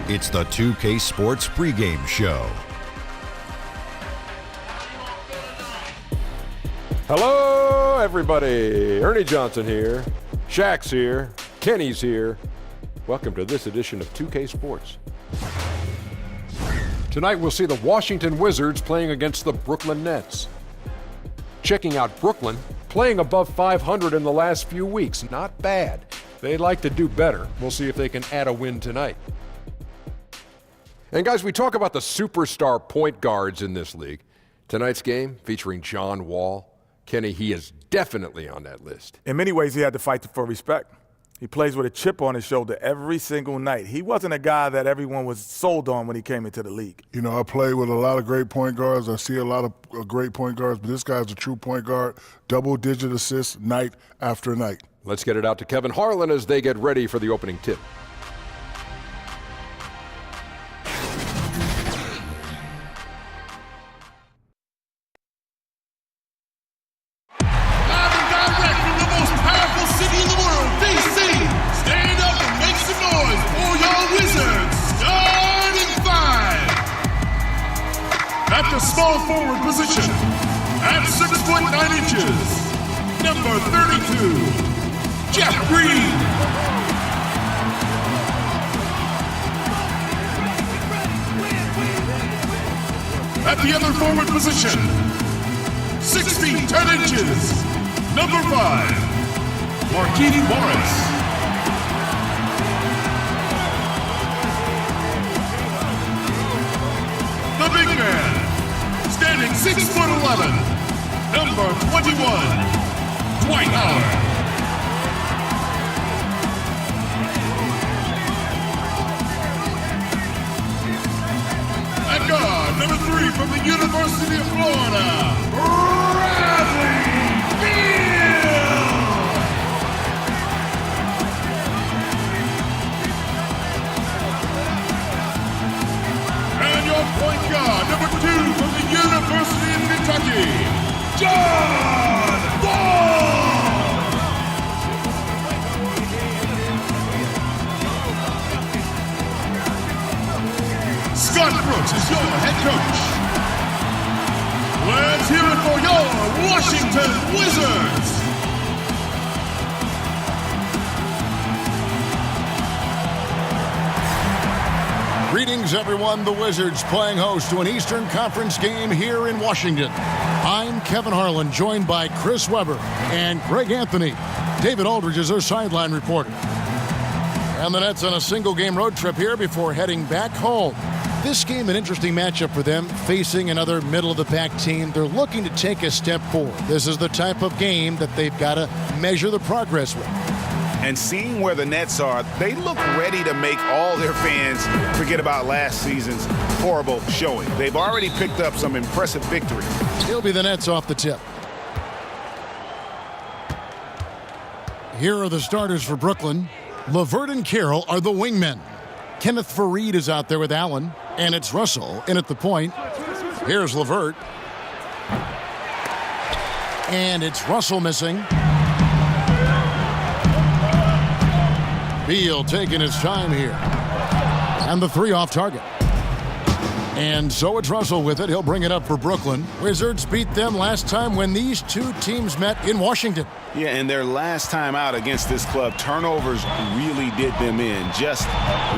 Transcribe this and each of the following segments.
It's the 2K Sports pregame show. Hello, everybody. Ernie Johnson here. Shaq's here. Kenny's here. Welcome to this edition of 2K Sports. Tonight we'll see the Washington Wizards playing against the Brooklyn Nets. Checking out Brooklyn, playing above 500 in the last few weeks. Not bad. They'd like to do better. We'll see if they can add a win tonight. And guys, we talk about the superstar point guards in this league. Tonight's game featuring John Wall. Kenny, he is definitely on that list. In many ways, he had to fight for respect. He plays with a chip on his shoulder every single night. He wasn't a guy that everyone was sold on when he came into the league. You know, I play with a lot of great point guards. I see a lot of great point guards, but this guy's a true point guard. Double-digit assists night after night. Let's get it out to Kevin Harlan as they get ready for the opening tip. At the small forward position, at 6 foot 9 inches, number 32, Jeff Green. At the other forward position, 6 feet 10 inches, number 5, Marquise Morris. The big man, standing 6 foot 11, number 21, Dwight Howard. At guard, number 3 from the University of Florida, Bradley Beal. And your point guard, number 2 from the University of Kentucky, John Wall. Scott Brooks is your head coach. Let's hear it for your Washington Wizards. Greetings, everyone. The Wizards playing host to an Eastern Conference game here in Washington. I'm Kevin Harlan, joined by Chris Webber and Greg Anthony. David Aldridge is our sideline reporter. And the Nets on a single-game road trip here before heading back home. This game, an interesting matchup for them, facing another middle-of-the-pack team. They're looking to take a step forward. This is the type of game that they've got to measure the progress with. And seeing where the Nets are, they look ready to make all their fans forget about last season's horrible showing. They've already picked up some impressive victories. It'll be the Nets off the tip. Here are the starters for Brooklyn. LeVert and Carroll are the wingmen. Kenneth Faried is out there with Allen, and it's Russell in at the point. Here's LeVert. And it's Russell missing. Beal taking his time here. And the 3 off target. And so it's Russell with it. He'll bring it up for Brooklyn. Wizards beat them last time when these two teams met in Washington. Yeah, and their last time out against this club, turnovers really did them in. Just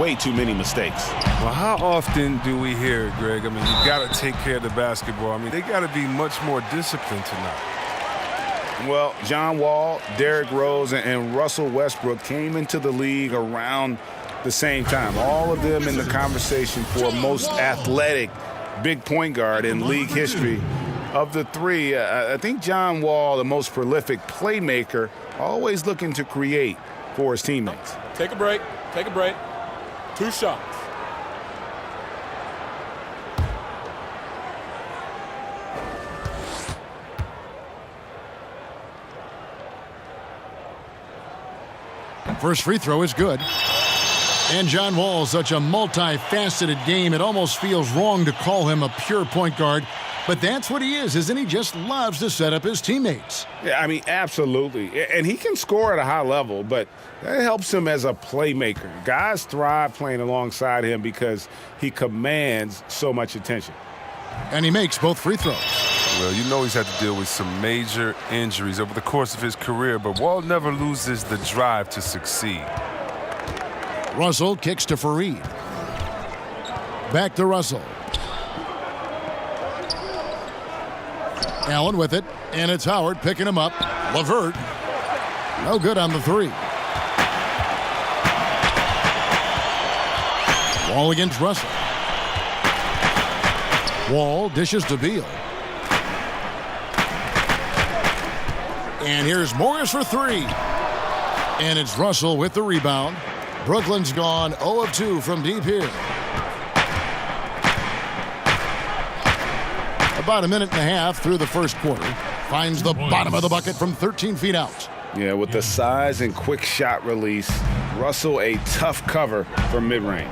way too many mistakes. Well, how often do we hear it, Greg? I mean, you got to take care of the basketball. I mean, they got to be much more disciplined tonight. Well, John Wall, Derrick Rose, and Russell Westbrook came into the league around the same time. All of them in the conversation for most athletic big point guard in league history. Of the 3, I think John Wall, the most prolific playmaker, always looking to create for his teammates. Take a break. Take a break. 2 shots. First free throw is good. And John Wall is such a multifaceted game, it almost feels wrong to call him a pure point guard. But that's what he is, isn't he? Just loves to set up his teammates. Yeah, I mean, absolutely. And he can score at a high level, but that helps him as a playmaker. Guys thrive playing alongside him because he commands so much attention. And he makes both free throws. Well, you know he's had to deal with some major injuries over the course of his career, but Wall never loses the drive to succeed. Russell kicks to Fareed. Back to Russell. Allen with it, and it's Howard picking him up. LeVert, no good on the three. Wall against Russell. Wall dishes to Beal. And here's Morris for three. And it's Russell with the rebound. Brooklyn's gone 0 of 2 from deep here. About a minute and a half through the first quarter. Finds the bottom of the bucket from 13 feet out. Yeah, with the size and quick shot release, Russell a tough cover from mid-range.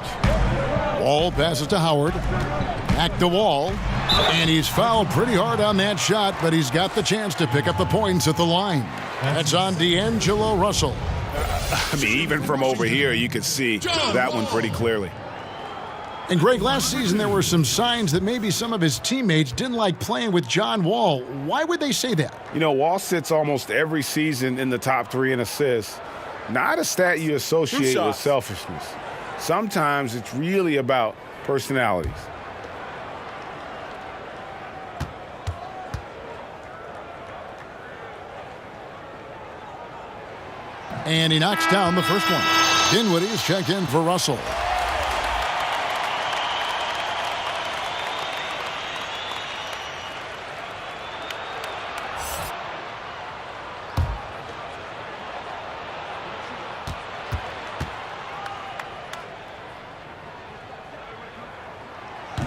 Wall passes to Howard. Back to Wall. And he's fouled pretty hard on that shot, but he's got the chance to pick up the points at the line. That's on D'Angelo Russell. I mean, even from over here, you could see that one pretty clearly. And Greg, last season there were some signs that maybe some of his teammates didn't like playing with John Wall. Why would they say that? You know, Wall sits almost every season in the top 3 in assists. Not a stat you associate with selfishness. Sometimes it's really about personalities. And he knocks down the first one. Dinwiddie's checked in for Russell.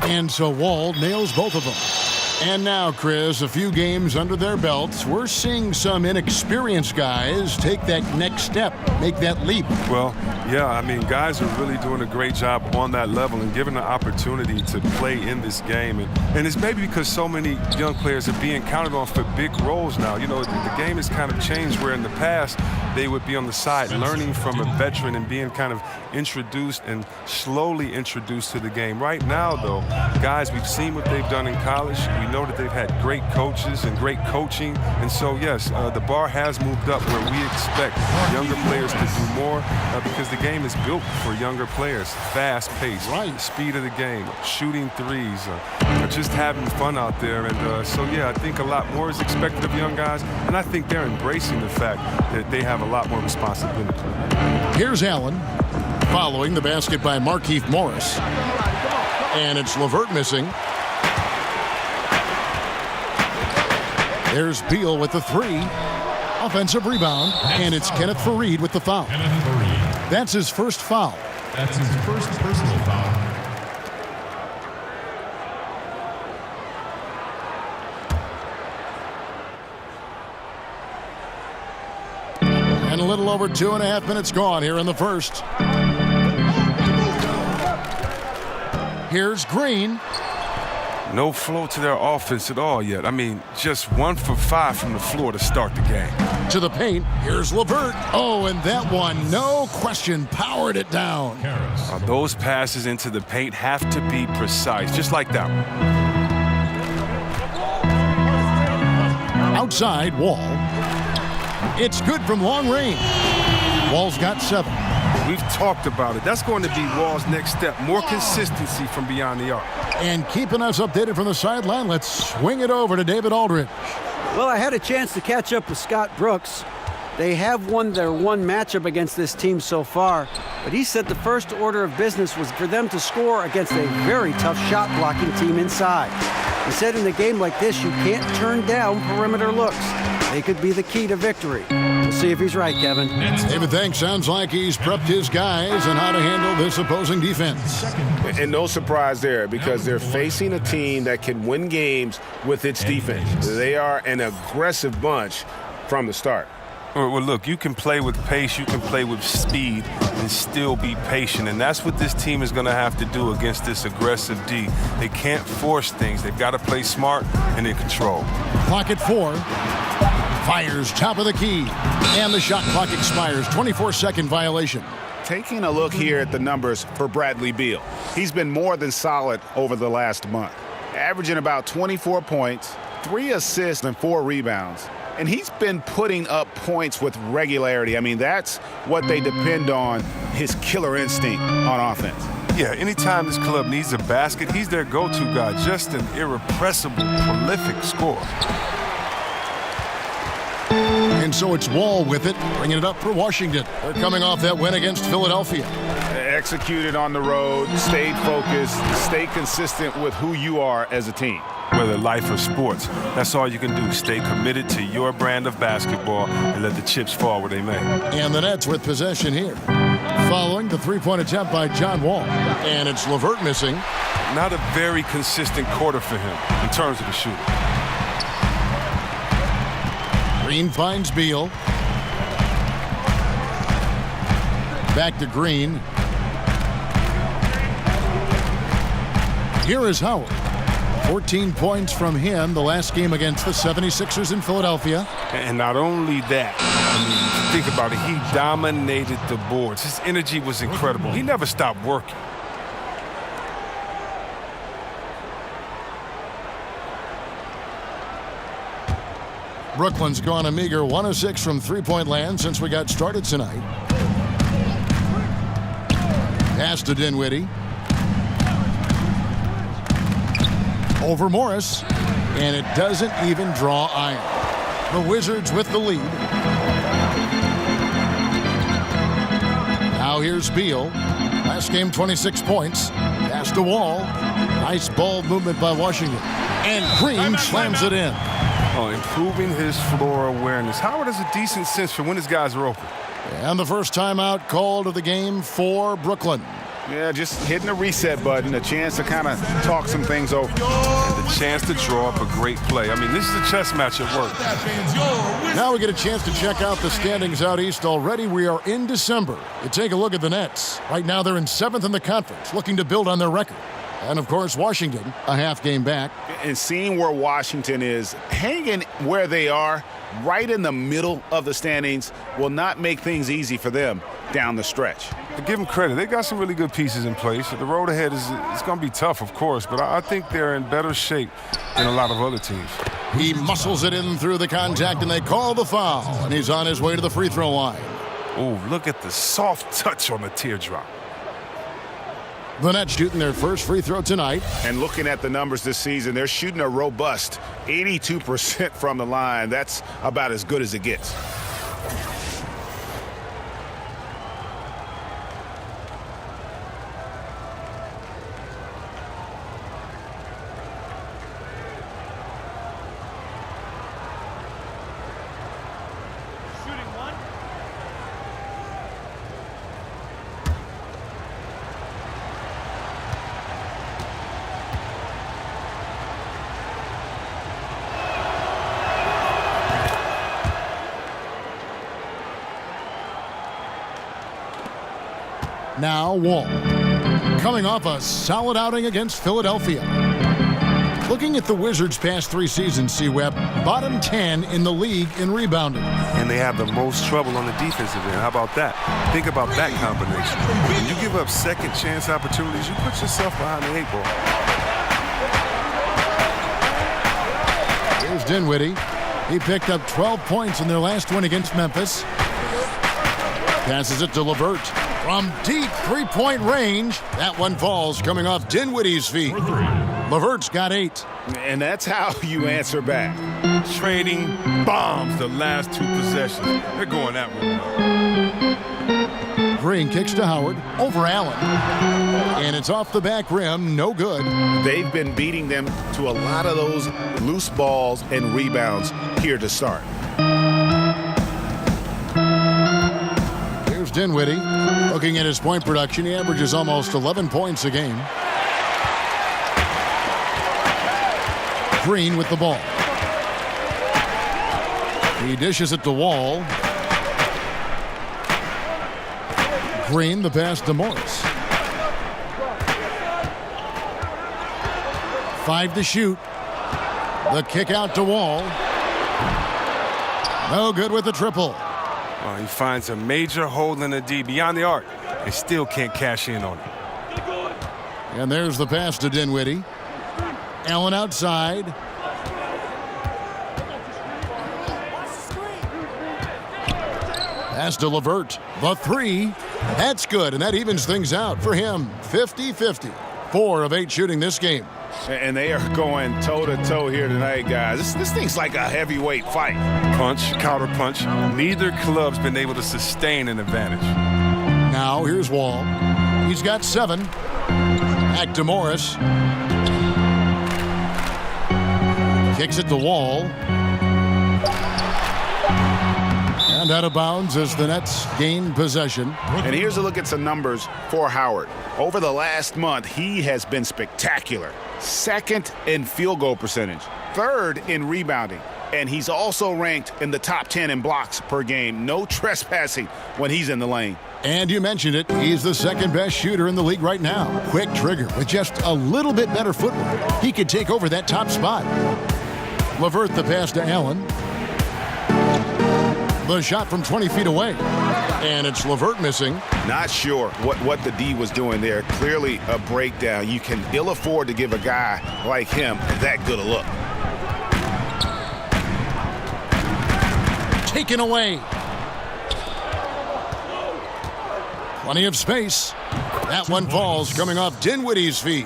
And so Wall nails both of them. And now, Chris, a few games under their belts, we're seeing some inexperienced guys take that next step, make that leap. Well, yeah, I mean, guys are really doing a great job on that level and given the opportunity to play in this game. And it's maybe because so many young players are being counted on for big roles now. You know, the game has kind of changed where in the past they would be on the side learning from a veteran and being kind of introduced and slowly introduced to the game. Right now, though, guys, we've seen what they've done in college. We know that they've had great coaches and great coaching. And so, yes, the bar has moved up where we expect younger players to do more because the game is built for younger players. Fast pace, speed of the game, shooting threes, just having fun out there. And so, yeah, I think a lot more is expected of young guys. And I think they're embracing the fact that they have a lot more responsibility. Here's Allen following the basket by Markieff Morris. And it's LeVert missing. There's Beal with the three. Offensive rebound. And it's Kenneth Fareed with the foul. That's his first foul. That's his first personal foul. And a little over 2.5 minutes gone here in the first. Here's Green. No flow to their offense at all yet. I mean, just 1 for 5 from the floor to start the game. To the paint. Here's LeVert. Oh, and that one, no question, powered it down. Those passes into the paint have to be precise, just like that one. Outside, Wall. It's good from long range. Wall's got 7. We've talked about it. That's going to be Wall's next step. More consistency from beyond the arc. And keeping us updated from the sideline, let's swing it over to David Aldridge. Well, I had a chance to catch up with Scott Brooks. They have won their one matchup against this team so far, but he said the first order of business was for them to score against a very tough shot-blocking team inside. He said in a game like this, you can't turn down perimeter looks. They could be the key to victory. We'll see if he's right, Kevin. David thinks sounds like he's prepped his guys on how to handle this opposing defense. And no surprise there because they're facing a team that can win games with its defense. They are an aggressive bunch from the start. Well, look, you can play with pace, you can play with speed, and still be patient. And that's what this team is going to have to do against this aggressive D. They can't force things. They've got to play smart and in control. Clock at 4. Fires top of the key. And the shot clock expires. 24-second violation. Taking a look here at the numbers for Bradley Beal. He's been more than solid over the last month, averaging about 24 points, 3 assists, and 4 rebounds. And he's been putting up points with regularity. I mean, that's what they depend on, his killer instinct on offense. Yeah, anytime this club needs a basket, he's their go-to guy. Just an irrepressible, prolific scorer. And so it's Wall with it, bringing it up for Washington. They're coming off that win against Philadelphia. Executed on the road, stayed focused, stay consistent with who you are as a team. Whether life or sports, that's all you can do. Stay committed to your brand of basketball and let the chips fall where they may. And the Nets with possession here. Following the three-point attempt by John Wall. And it's LeVert missing. Not a very consistent quarter for him in terms of the shooting. Green finds Beal. Back to Green. Here is Howard. 14 points from him the last game against the 76ers in Philadelphia. And not only that, I mean, think about it, he dominated the boards. His energy was incredible. He never stopped working. Brooklyn's gone a meager 1 of 6 from three-point land since we got started tonight. Pass to Dinwiddie. Over Morris, and it doesn't even draw iron. The Wizards with the lead. Now here's Beal. Last game, 26 points. Pass to Wall. Nice ball movement by Washington. And Green slams it in. Oh, improving his floor awareness. Howard has a decent sense for when his guys are open. And the first timeout called of the game for Brooklyn. Yeah, just hitting the reset button, a chance to kind of talk some things over. And the chance to draw up a great play. I mean, this is a chess match at work. Now we get a chance to check out the standings out east. Already we are in December. You take a look at the Nets. Right now they're in 7th in the conference, looking to build on their record. And, of course, Washington, a half game back. And seeing where Washington is, hanging where they are, right in the middle of the standings, will not make things easy for them down the stretch. To give them credit, they got some really good pieces in place. The road ahead is going to be tough, of course, but I think they're in better shape than a lot of other teams. He muscles it in through the contact, and they call the foul. And he's on his way to the free throw line. Oh, look at the soft touch on the teardrop. The Nets shooting their first free throw tonight. And looking at the numbers this season, they're shooting a robust 82% from the line. That's about as good as it gets. Now Wall, coming off a solid outing against Philadelphia. Looking at the Wizards' past 3 seasons, C-Web, bottom 10 in the league in rebounding. And they have the most trouble on the defensive end. How about that? Think about that combination. When you give up second chance opportunities, you put yourself behind the 8 ball. Here's Dinwiddie. He picked up 12 points in their last win against Memphis. Passes it to LeVert. From deep three-point range, that one falls coming off Dinwiddie's feet. LeVert's got 8. And that's how you answer back. Trading bombs the last 2 possessions. They're going that way. Green kicks to Howard over Allen. And it's off the back rim, no good. They've been beating them to a lot of those loose balls and rebounds here to start. Here's Dinwiddie. Looking at his point production, he averages almost 11 points a game. Green with the ball. He dishes it to Wall. Green, the pass to Morris. 5 to shoot. The kick out to Wall. No good with the triple. Oh, he finds a major hole in the D beyond the arc and still can't cash in on it. And there's the pass to Dinwiddie. Allen outside. Pass to LeVert. The 3. That's good, and that evens things out for him. 50-50. 4 of 8 shooting this game. And they are going toe-to-toe here tonight, guys. This thing's like a heavyweight fight. Punch, counter punch. Neither club's been able to sustain an advantage. Now here's Wall. He's got 7. Back to Morris. Kicks it to Wall. And out of bounds as the Nets gain possession. And here's a look at some numbers for Howard. Over the last month, he has been spectacular. 2nd in field goal percentage, 3rd in rebounding, and he's also ranked in the top 10 in blocks per game. No trespassing when he's in the lane. And you mentioned it, he's the 2nd best shooter in the league right now. Quick trigger with just a little bit better footwork. He could take over that top spot. LeVert the pass to Allen. The shot from 20 feet away. And it's LeVert missing. Not sure what the D was doing there. Clearly a breakdown. You can ill afford to give a guy like him that good a look. Taken away. Plenty of space. That one falls coming off Dinwiddie's feet.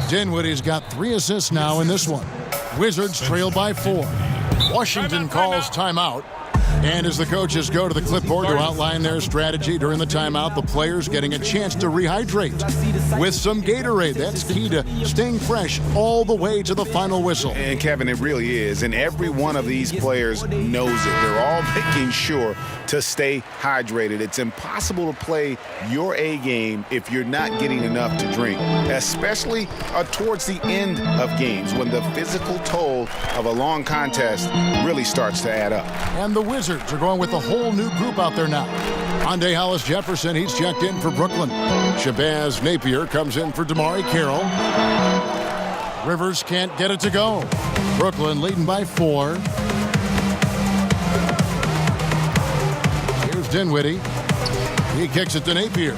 Dinwiddie's got 3 assists now in this one. Wizards trail by 4. Washington calls timeout. And as the coaches go to the clipboard to outline their strategy during the timeout, the players getting a chance to rehydrate with some Gatorade. That's key to staying fresh all the way to the final whistle. And Kevin, it really is. And every one of these players knows it. They're all making sure to stay hydrated. It's impossible to play your A game if you're not getting enough to drink, especially towards the end of games when the physical toll of a long contest really starts to add up. And the Wizards are going with a whole new group out there now. Andre Hollis Jefferson, he's checked in for Brooklyn. Shabazz Napier comes in for Damari Carroll. Rivers can't get it to go. Brooklyn leading by 4. Here's Dinwiddie. He kicks it to Napier.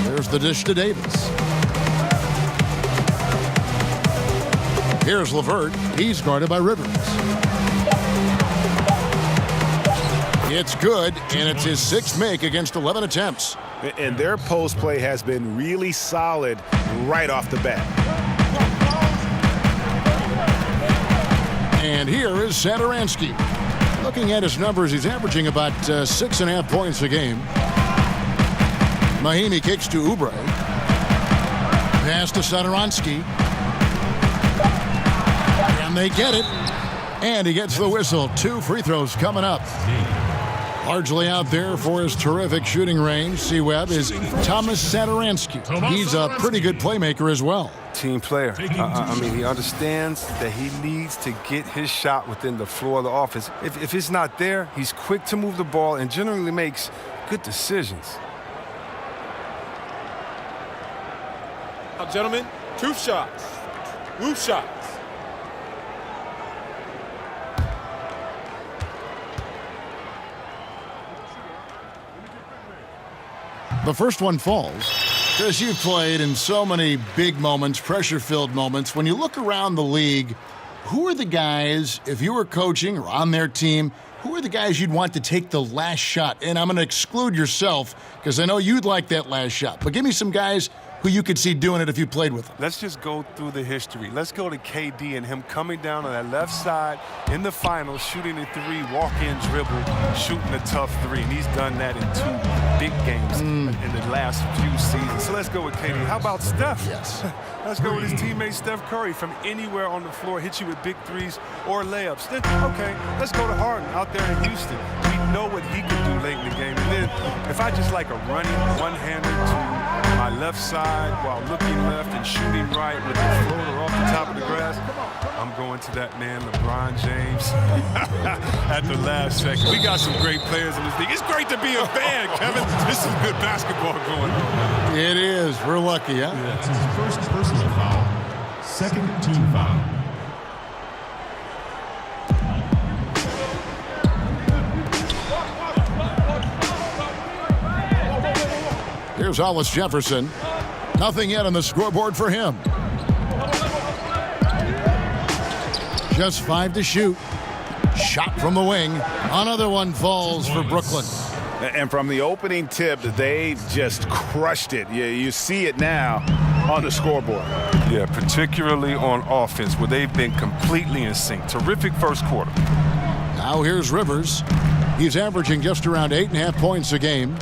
There's the dish to Davis. Here's LeVert. He's guarded by Rivers. It's good, and it's his 6th make against 11 attempts. And their post play has been really solid right off the bat. And here is Satoransky. Looking at his numbers, he's averaging about 6.5 points a game. Mahimi kicks to Oubre. Pass to Satoransky. And they get it. And he gets the whistle. 2 free throws coming up. Largely out there for his terrific shooting range, C-Web, is Thomas Satoransky. He's a pretty good playmaker as well. Team player. I mean, he understands that he needs to get his shot within the floor of the offense. If it's not there, he's quick to move the ball and generally makes good decisions. Now, gentlemen, 2 shots. Roof shots. The first one falls. Chris, you've played in so many big moments, pressure-filled moments. When you look around the league, who are the guys, if you were coaching or on their team, who are the guys you'd want to take the last shot? And I'm going to exclude yourself because I know you'd like that last shot. But give me some guys who you could see doing it if you played with them. Let's just go through the history. Let's go to KD and him coming down on that left side in the finals, shooting a 3, walk-in dribble, shooting a tough 3. And he's done that in 2 big games in the last few seasons. So let's go with KD. How about Steph? Yes. Let's go with his teammate Steph Curry from anywhere on the floor, hit you with big 3s or layups. Then, okay, let's go to Harden out there in Houston. We know what he can do late in the game. And then if I just like a running one-hander to my left side while looking left and shooting right with the floater off the top of the grass, I'm going to that man, LeBron James, at the last second. We got some great players in this league. It's great to be a fan, Kevin. This is good basketball going on. It is. We're lucky, huh? That's his first personal foul. Second team foul. Here's Hollis Jefferson. Nothing yet on the scoreboard for him. Just 5 to shoot. Shot from the wing. Another one falls for Brooklyn. And from the opening tip, they just crushed it. You see it now on the scoreboard. Yeah, particularly on offense where they've been completely in sync. Terrific first quarter. Now here's Rivers. He's averaging just around 8.5 points a game.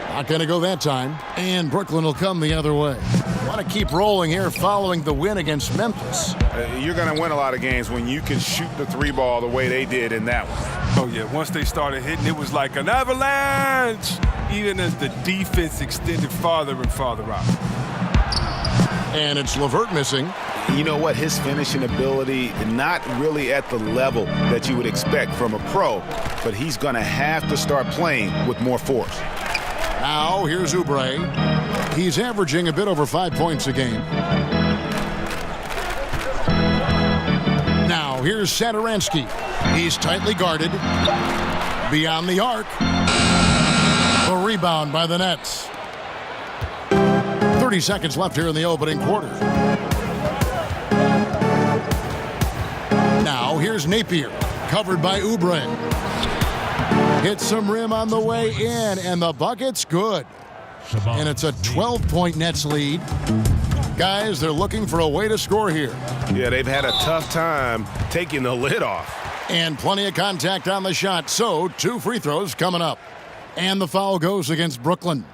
Not going to go that time. And Brooklyn will come the other way. Want to keep rolling here following the win against Memphis. You're going to win a lot of games when you can shoot the 3-ball the way they did in that one. Oh, yeah. Once they started hitting, it was like an avalanche, even as the defense extended farther and farther out. And it's LeVert missing. You know what? His finishing ability, not really at the level that you would expect from a pro, but he's going to have to start playing with more force. Now here's Oubre. He's averaging a bit over 5 points a game. Now here's Satoransky. He's tightly guarded. Beyond the arc. A rebound by the Nets. 30 seconds left here in the opening quarter. Now here's Napier. Covered by Oubre. Hits some rim on the way in, and the bucket's good. And it's a 12-point Nets lead. Guys, they're looking for a way to score here. Yeah, they've had a tough time taking the lid off. And plenty of contact on the shot, so 2 free throws coming up. And the foul goes against Brooklyn.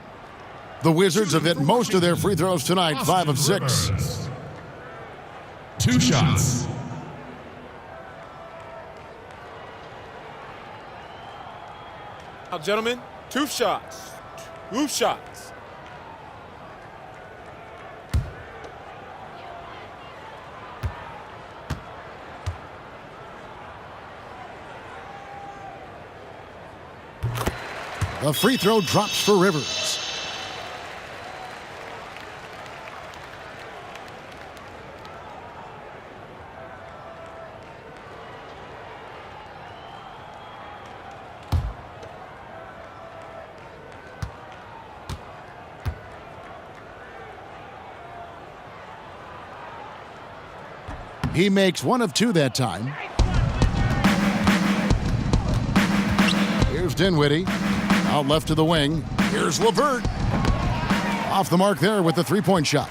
The Wizards have hit most of their free throws tonight, 5 of 6. 2 shots. Now, gentlemen, 2 shots. 2 shots. The free throw drops for Rivers. He makes 1 of 2 that time. Here's Dinwiddie. Out left to the wing. Here's LeVert. Off the mark there with the 3-point shot.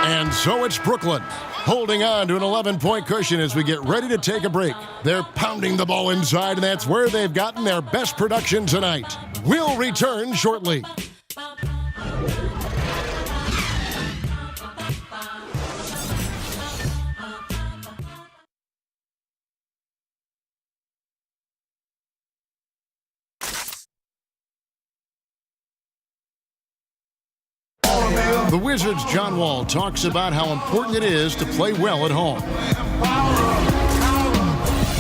And so it's Brooklyn holding on to an 11-point cushion as we get ready to take a break. They're pounding the ball inside, and that's where they've gotten their best production tonight. We'll return shortly. The Wizards' John Wall talks about how important it is to play well at home.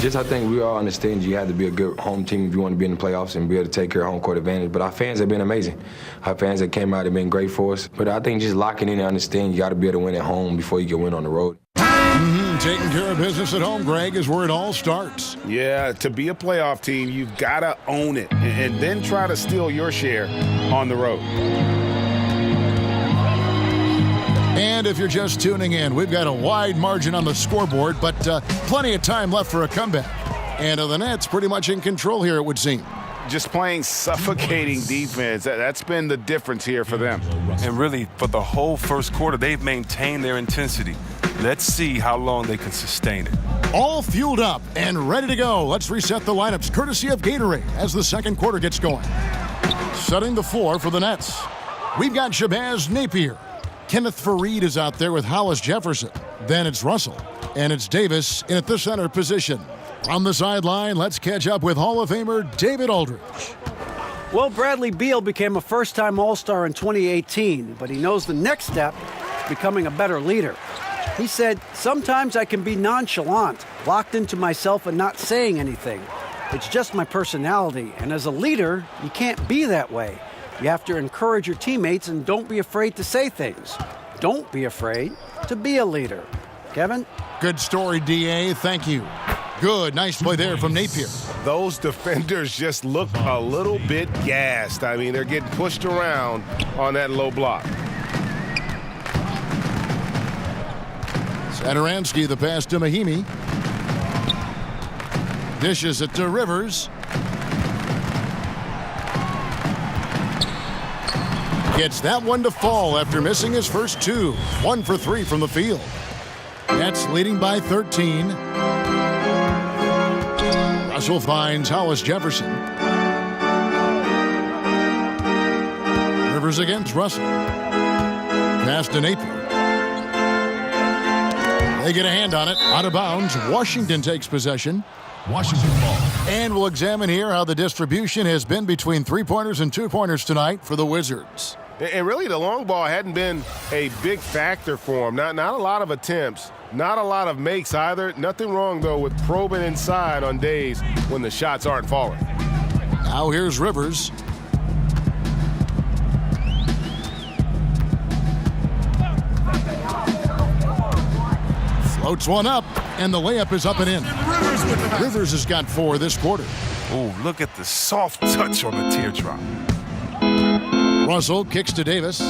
I think we all understand you have to be a good home team if you want to be in the playoffs and be able to take care of home court advantage. But our fans have been amazing. Our fans that came out have been great for us. But I think just locking in and understanding you got to be able to win at home before you can win on the road. Taking care of business at home, Greg, is where it all starts. Yeah, to be a playoff team, you've got to own it and then try to steal your share on the road. And if you're just tuning in, we've got a wide margin on the scoreboard, but plenty of time left for a comeback. And the Nets pretty much in control here, it would seem. Just playing suffocating defense. That's been the difference here for them. And really, for the whole first quarter, they've maintained their intensity. Let's see how long they can sustain it. All fueled up and ready to go. Let's reset the lineups, courtesy of Gatorade, as the second quarter gets going. Setting the floor for the Nets. we've got Shabazz Napier. Kenneth Fareed is out there with Hollis Jefferson. Then it's Russell. And it's Davis in at the center position. From the sideline, let's catch up with Hall of Famer David Aldridge. Well, Bradley Beal became a first-time All-Star in 2018, but he knows the next step is becoming a better leader. He said, "Sometimes I can be nonchalant, locked into myself and not saying anything. It's just my personality, and as a leader, you can't be that way. You have to encourage your teammates and don't be afraid to say things. Don't be afraid to be a leader." Kevin? Good story, D.A. Thank you. Good. Nice play there from Napier. Those defenders just look a little bit gassed. I mean, they're getting pushed around on that low block. Satoransky, the pass to Mahimi. Dishes it to Rivers. Gets that one to fall after missing his first two. 1 for 3 from the field. Nets leading by 13. Russell finds Hollis Jefferson. Rivers against Russell. Pass to Napier. They get a hand on it. Out of bounds. Washington takes possession. Washington ball. And we'll examine here how the distribution has been between three-pointers and two-pointers tonight for the Wizards. And really, the long ball hadn't been a big factor for him. Not a lot of attempts, not a lot of makes either. Nothing wrong, though, with probing inside on days when the shots aren't falling. Now here's Rivers. Floats one up, and the layup is up and in. Rivers has got 4 this quarter. Oh, look at the soft touch on the teardrop. Russell kicks to Davis.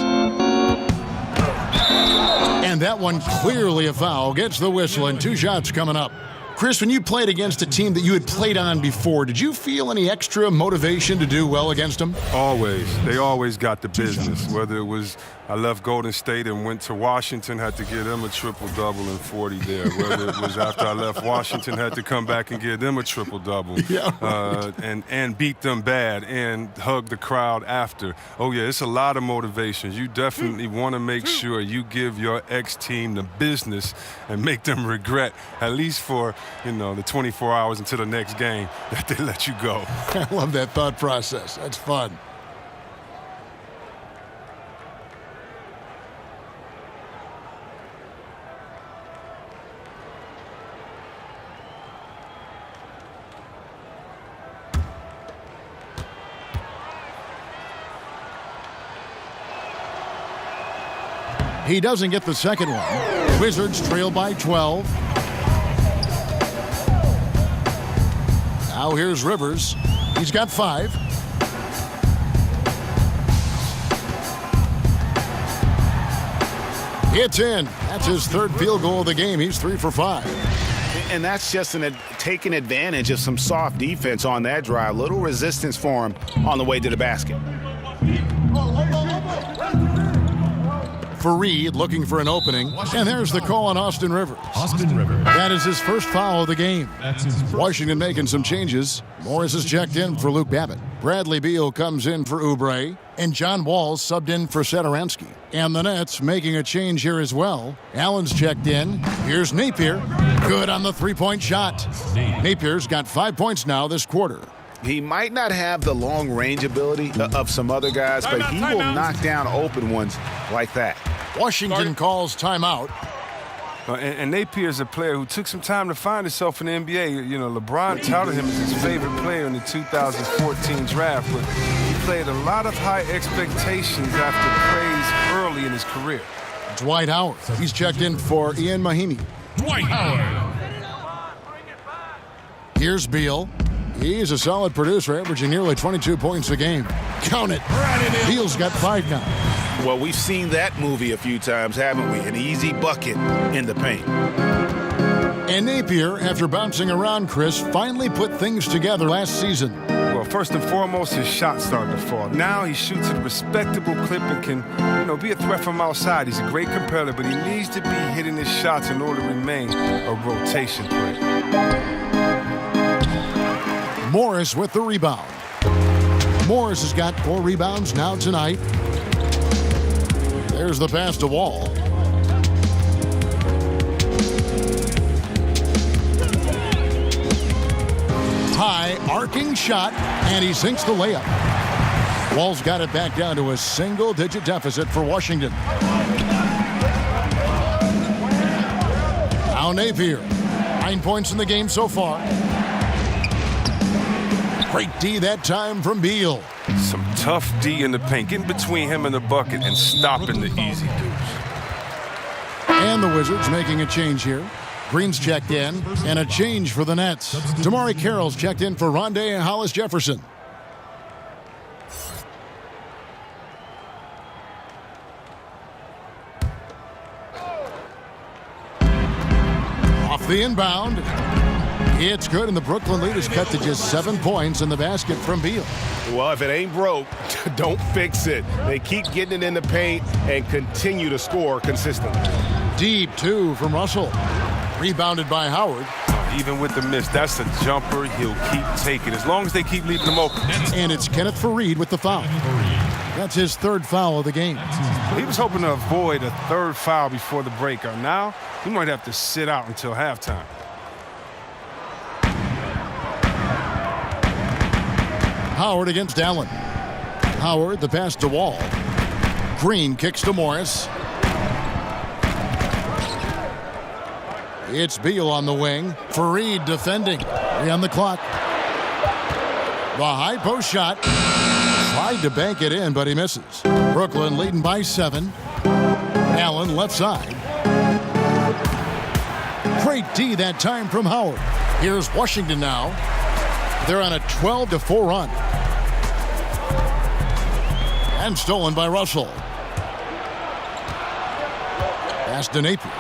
And that one clearly a foul. Gets the whistle, and 2 shots coming up. Chris, when you played against a team that you had played on before, did you feel any extra motivation to do well against them? Always. They always got the business. Whether it was I left Golden State and went to Washington, had to give them a triple-double and 40 there. Whether it was after I left Washington, had to come back and give them a triple-double and beat them bad and hug the crowd after. Oh, yeah, it's a lot of motivation. You definitely want to make sure you give your ex-team the business and make them regret, at least for, the 24 hours until the next game, that they let you go. I love that thought process. That's fun. He doesn't get the second one. Wizards trail by 12. Now here's Rivers. He's got 5. It's in. That's his 3rd field goal of the game. He's 3 for 5. And that's just taking advantage of some soft defense on that drive. Little resistance for him on the way to the basket. Fareed looking for an opening. And there's the call on Austin Rivers. That is his first foul of the game. Washington making some changes. Morris is checked in for Luke Babbitt. Bradley Beal comes in for Oubre. And John Wall's subbed in for Satoransky. And the Nets making a change here as well. Allen's checked in. Here's Napier. Good on the 3-point shot. Napier's got 5 points now this quarter. He might not have the long-range ability of some other guys, but he will knock down open ones like that. Washington calls timeout. And Napier is a player who took some time to find himself in the NBA. LeBron touted him as his favorite player in the 2014 draft, but he played a lot of high expectations after praise early in his career. Dwight Howard. He's checked in for Ian Mahimi. Dwight Howard. Here's Beal. He's a solid producer, averaging nearly 22 points a game. Count it. Beal's got 5 now. Well, we've seen that movie a few times, haven't we? An easy bucket in the paint. And Napier, after bouncing around, Chris, finally put things together last season. Well, first and foremost, his shots started to fall. Now he shoots at a respectable clip and can, be a threat from outside. He's a great competitor, but he needs to be hitting his shots in order to remain a rotation player. Morris with the rebound. Morris has got 4 rebounds now tonight. There's the pass to Wall. High arcing shot, and he sinks the layup. Wall's got it back down to a single-digit deficit for Washington. Now Napier. 9 points in the game so far. Great D that time from Beal. Some tough D in the paint, getting between him and the bucket and stopping the easy dudes. And the Wizards making a change here. Green's checked in, and a change for the Nets. Damari Carroll's checked in for Rondé Hollis-Jefferson. Off the inbound. It's good, and the Brooklyn lead is cut to just 7 points in the basket from Beal. Well, if it ain't broke, don't fix it. They keep getting it in the paint and continue to score consistently. Deep two from Russell. Rebounded by Howard. Even with the miss, that's a jumper he'll keep taking as long as they keep leaving him open. And it's Kenneth Faried with the foul. That's his 3rd foul of the game. He was hoping to avoid a 3rd foul before the break. Now, he might have to sit out until halftime. Howard against Allen. Howard, the pass to Wall. Green kicks to Morris. It's Beal on the wing. Faried defending. 3 on the clock. The high post shot. Tried to bank it in, but he misses. Brooklyn leading by 7. Allen left side. Great D that time from Howard. Here's Washington now. They're on a 12-4 run. And stolen by Russell. Pass to Napier.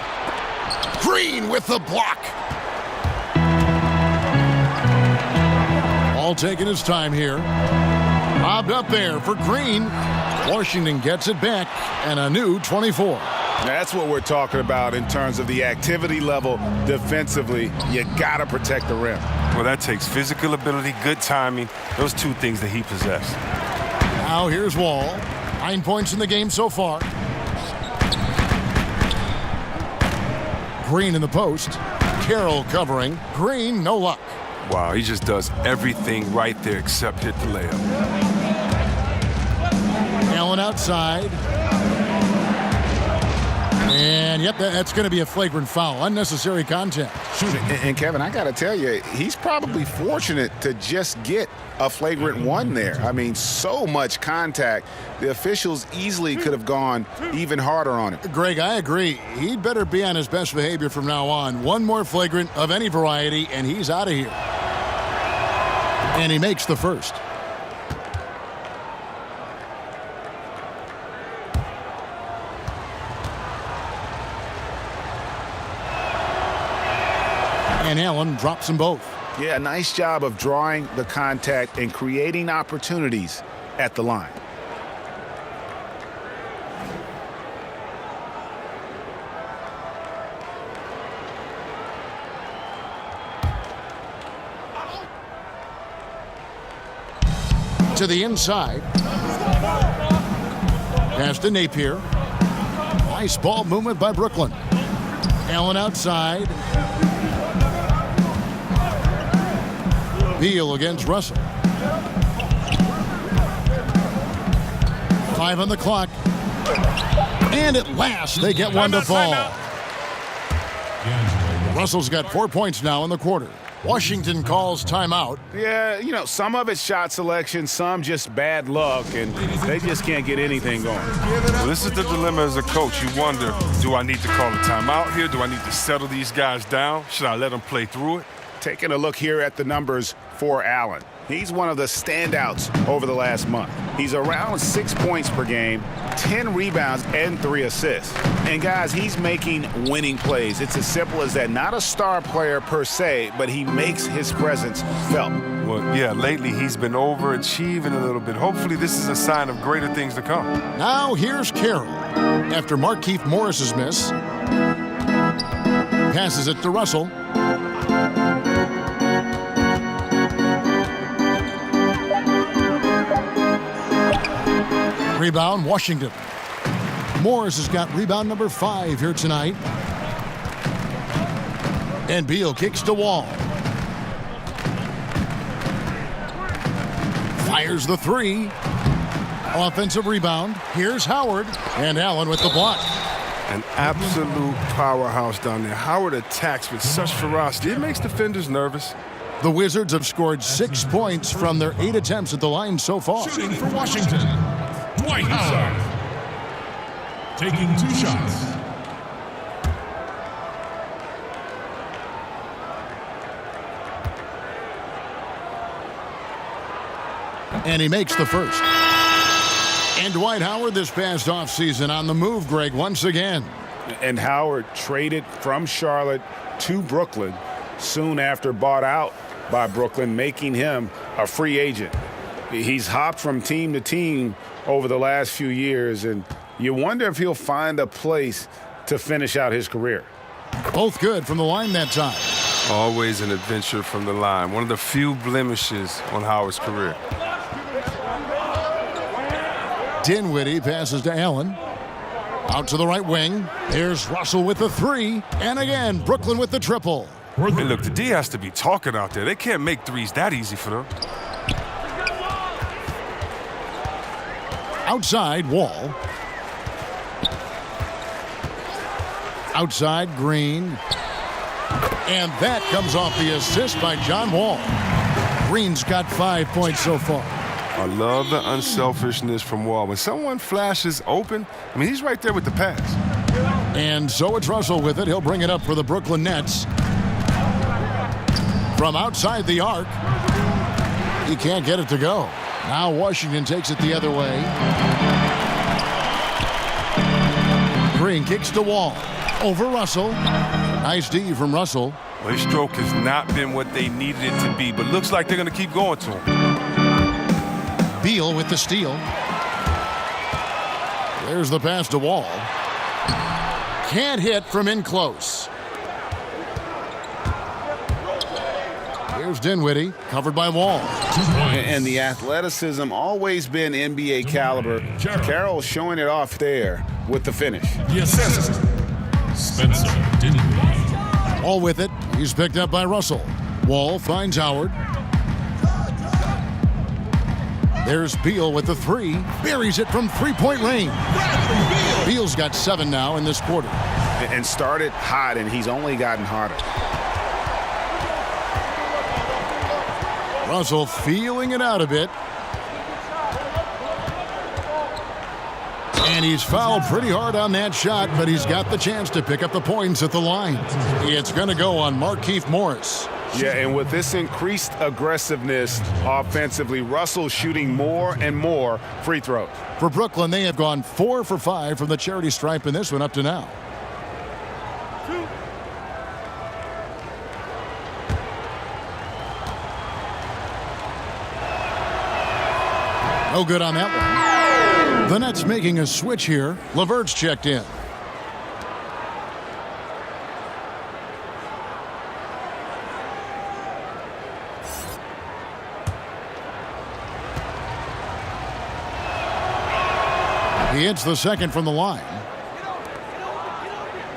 Green with the block. All taking his time here. Lobbed up there for Green. Washington gets it back, and a new 24. That's what we're talking about in terms of the activity level defensively. You got to protect the rim. Well, that takes physical ability, good timing, those 2 things that he possessed. Now here's Wall. 9 points in the game so far. Green in the post. Carroll covering. Green, no luck. Wow, he just does everything right there except hit the layup. Allen outside. And, yep, that's going to be a flagrant foul. Unnecessary contact. And Kevin, I got to tell you, he's probably fortunate to just get a flagrant 1 there. I mean, so much contact. The officials easily could have gone even harder on him. Greg, I agree. He'd better be on his best behavior from now on. 1 more flagrant of any variety, and he's out of here. And he makes the first. And Allen drops them both. Yeah, nice job of drawing the contact and creating opportunities at the line. To the inside. Pass to Napier. Nice ball movement by Brooklyn. Allen outside. Beal against Russell. 5 on the clock. And at last, they get 1 to fall. Russell's got 4 points now in the quarter. Washington calls timeout. Yeah, you know, some of it's shot selection, some just bad luck, and they just can't get anything going. Well, this is the dilemma as a coach. You wonder, do I need to call a timeout here? Do I need to settle these guys down? Should I let them play through it? Taking a look here at the numbers for Allen. He's one of the standouts over the last month. He's around 6 points per game, 10 rebounds, and 3 assists. And guys, he's making winning plays. It's as simple as that. Not a star player per se, but he makes his presence felt. Well, yeah, lately he's been overachieving a little bit. Hopefully this is a sign of greater things to come. Now here's Carroll. After Markieff Morris's miss, passes it to Russell. Rebound, Washington. Morris has got rebound number 5 here tonight. And Beal kicks to Wall. Fires the 3. Offensive rebound. Here's Howard. And Allen with the block. An absolute powerhouse down there. Howard attacks with such ferocity. It makes defenders nervous. The Wizards have scored 6 points from their 8 attempts at the line so far. Shooting for Washington, Dwight Howard. Taking 2 shots. And he makes the first. And Dwight Howard this past offseason on the move, Greg, once again. And Howard traded from Charlotte to Brooklyn soon after bought out by Brooklyn, making him a free agent. He's hopped from team to team over the last few years, and you wonder if he'll find a place to finish out his career. Both good from the line that time. Always an adventure from the line. One of the few blemishes on Howard's career. Dinwiddie passes to Allen. Out to the right wing. Here's Russell with the 3. And again, Brooklyn with the triple. Hey, look, the D has to be talking out there. They can't make threes that easy for them. Outside, Wall. Outside, Green. And that comes off the assist by John Wall. Green's got 5 points so far. I love the unselfishness from Wall. When someone flashes open, I mean, he's right there with the pass. And so it's Russell with it. He'll bring it up for the Brooklyn Nets. From outside the arc. He can't get it to go. Now Washington takes it the other way. Green kicks to Wall. Over Russell. Nice D from Russell. Well, his stroke has not been what they needed it to be, but looks like they're going to keep going to him. Beal with the steal. There's the pass to Wall. Can't hit from in close. Here's Dinwiddie, covered by Wall. And the athleticism always been NBA caliber. Carroll showing it off there with the finish. The assist, Spencer Dinwiddie. Wall with it. He's picked up by Russell. Wall finds Howard. There's Beal with the 3. Buries it from 3-point range. Beal's got 7 now in this quarter. And started hot, and he's only gotten harder. Russell feeling it out a bit. And he's fouled pretty hard on that shot, but he's got the chance to pick up the points at the line. It's going to go on Markieff Morris. Yeah, and with this increased aggressiveness offensively, Russell shooting more and more free throws. For Brooklyn, they have gone 4 for 5 from the charity stripe in this one up to now. No good on that one. The Nets making a switch here. LeVert's checked in. He hits the second from the line.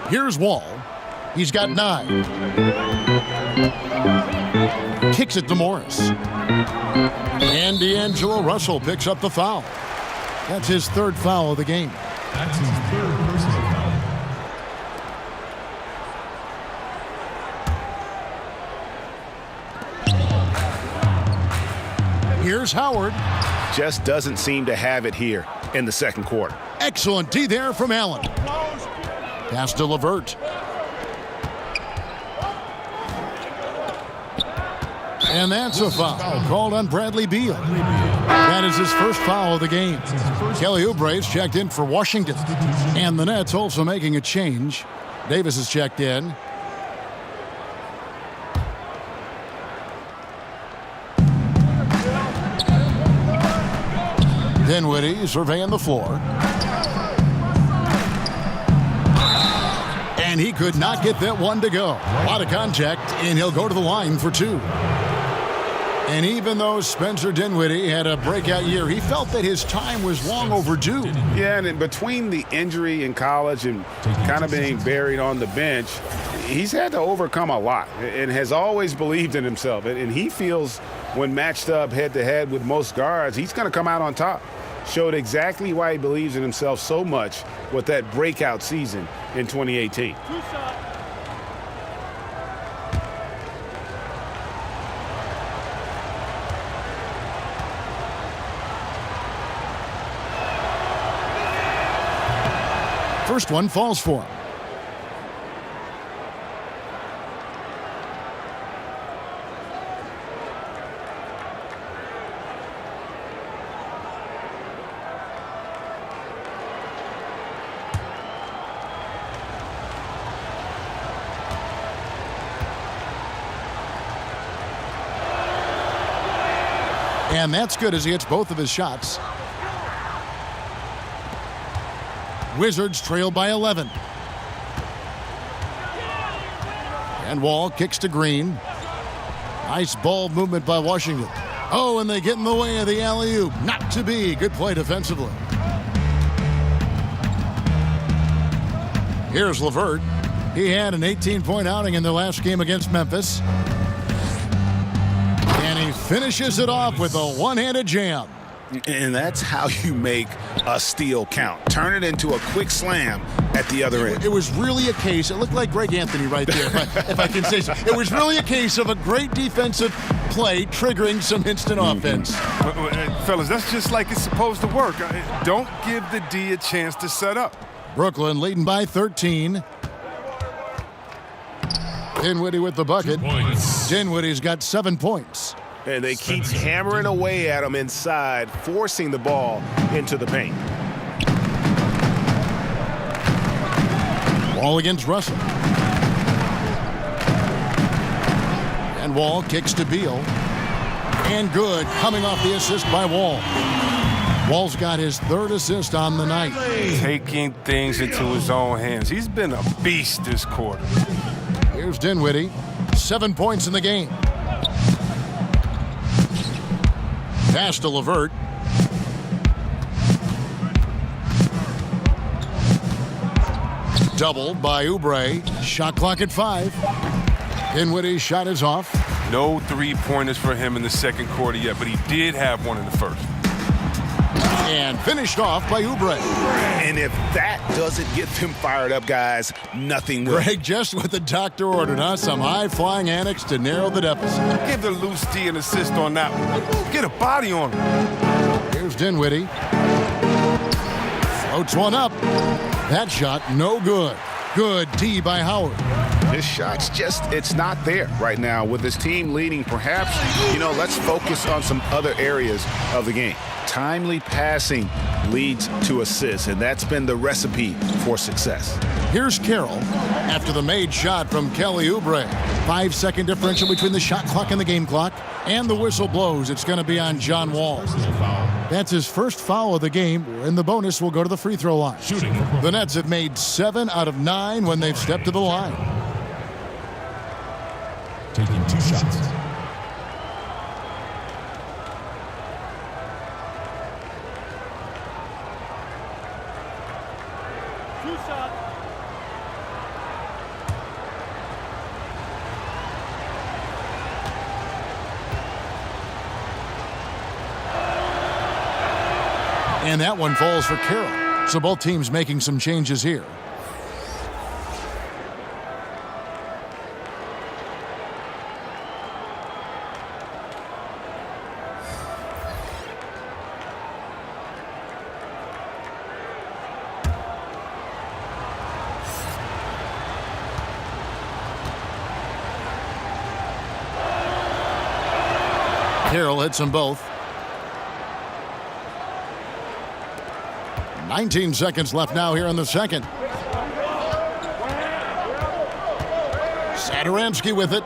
Here's Wall. He's got 9. Kicks it to Morris. And D'Angelo Russell picks up the foul. That's his 3rd foul of the game. That's his 3rd personal foul. Here's Howard. Just doesn't seem to have it here in the second quarter. Excellent D there from Allen. Pass to LeVert. And that's a foul called on Bradley Beal. That is his first foul of the game. Kelly Oubre's checked in for Washington. And the Nets also making a change. Davis is checked in. Dinwiddie surveying the floor. And he could not get that one to go. A lot of contact, and he'll go to the line for 2. And even though Spencer Dinwiddie had a breakout year, he felt that his time was long overdue. Yeah, and in between the injury in college and kind of being buried on the bench, he's had to overcome a lot and has always believed in himself. And he feels when matched up head-to-head with most guards, he's going to come out on top. Showed exactly why he believes in himself so much with that breakout season in 2018. First one falls for him. And that's good as he hits both of his shots. Wizards trail by 11. And Wall kicks to Green. Nice ball movement by Washington. Oh, and they get in the way of the alley-oop. Not to be. Good play defensively. Here's LeVert. He had an 18-point outing in the last game against Memphis. And he finishes it off with a one-handed jam. And that's how you make a steal count. Turn it into a quick slam at the other end. It was really a case, it looked like Greg Anthony right there, if I can say so. It was really a case of a great defensive play triggering some instant offense. Fellas, that's just like it's supposed to work. Don't give the D a chance to set up. Brooklyn leading by 13. Dinwiddie with the bucket. Dinwiddie's got 7 points. And they keep hammering away at him inside, forcing the ball into the paint. Wall against Russell. And Wall kicks to Beal. And good, coming off the assist by Wall. Wall's got his 3rd assist on the night. Taking things into his own hands. He's been a beast this quarter. Here's Dinwiddie. 7 points in the game. Pass to LeVert. Doubled by Oubre. Shot clock at 5. Dinwiddie's shot is off. No three-pointers for him in the second quarter yet, but he did have one in the first. And finished off by Oubre. And if that doesn't get them fired up, guys, nothing will. Greg just what the doctor ordered, huh? Some high-flying antics to narrow the deficit. Give the loose D an assist on that one. Get a body on him. Here's Dinwiddie. Floats one up. That shot, no good. Good D by Howard. His shot's just, it's not there right now. With his team leading, perhaps, let's focus on some other areas of the game. Timely passing leads to assists, and that's been the recipe for success. Here's Carroll after the made shot from Kelly Oubre. 5-second differential between the shot clock and the game clock. And the whistle blows. It's going to be on John Wall. That's his first foul of the game, and the bonus will go to the free throw line. The Nets have made 7 out of 9 when they've stepped to the line. Taking 2 shots. And that one falls for Carroll. So both teams making some changes here. Carroll hits them both. 19 seconds left now here in the second. Satoransky with it.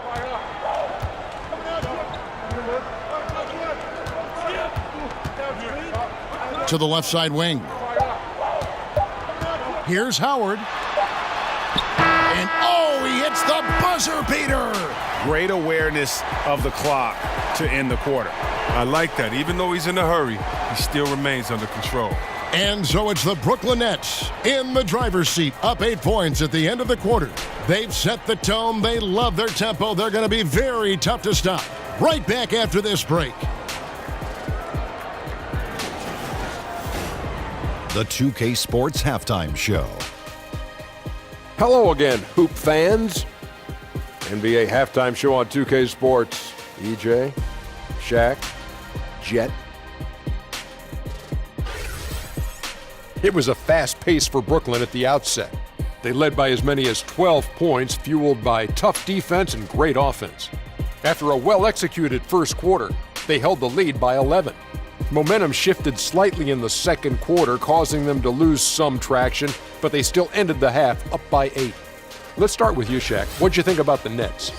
To the left side wing. Here's Howard. And oh, he hits the buzzer beater. Great awareness of the clock to end the quarter. I like that. Even though he's in a hurry, he still remains under control. And so it's the Brooklyn Nets in the driver's seat, up 8 points at the end of the quarter. They've set the tone. They love their tempo. They're going to be very tough to stop. Right back after this break. The 2K Sports Halftime Show. Hello again, hoop fans. NBA Halftime Show on 2K Sports. EJ, Shaq, Jet. It was a fast pace for Brooklyn at the outset. They led by as many as 12 points, fueled by tough defense and great offense. After a well-executed first quarter, they held the lead by 11. Momentum shifted slightly in the second quarter, causing them to lose some traction, but they still ended the half up by 8. Let's start with you, Shaq. What'd you think about the Nets?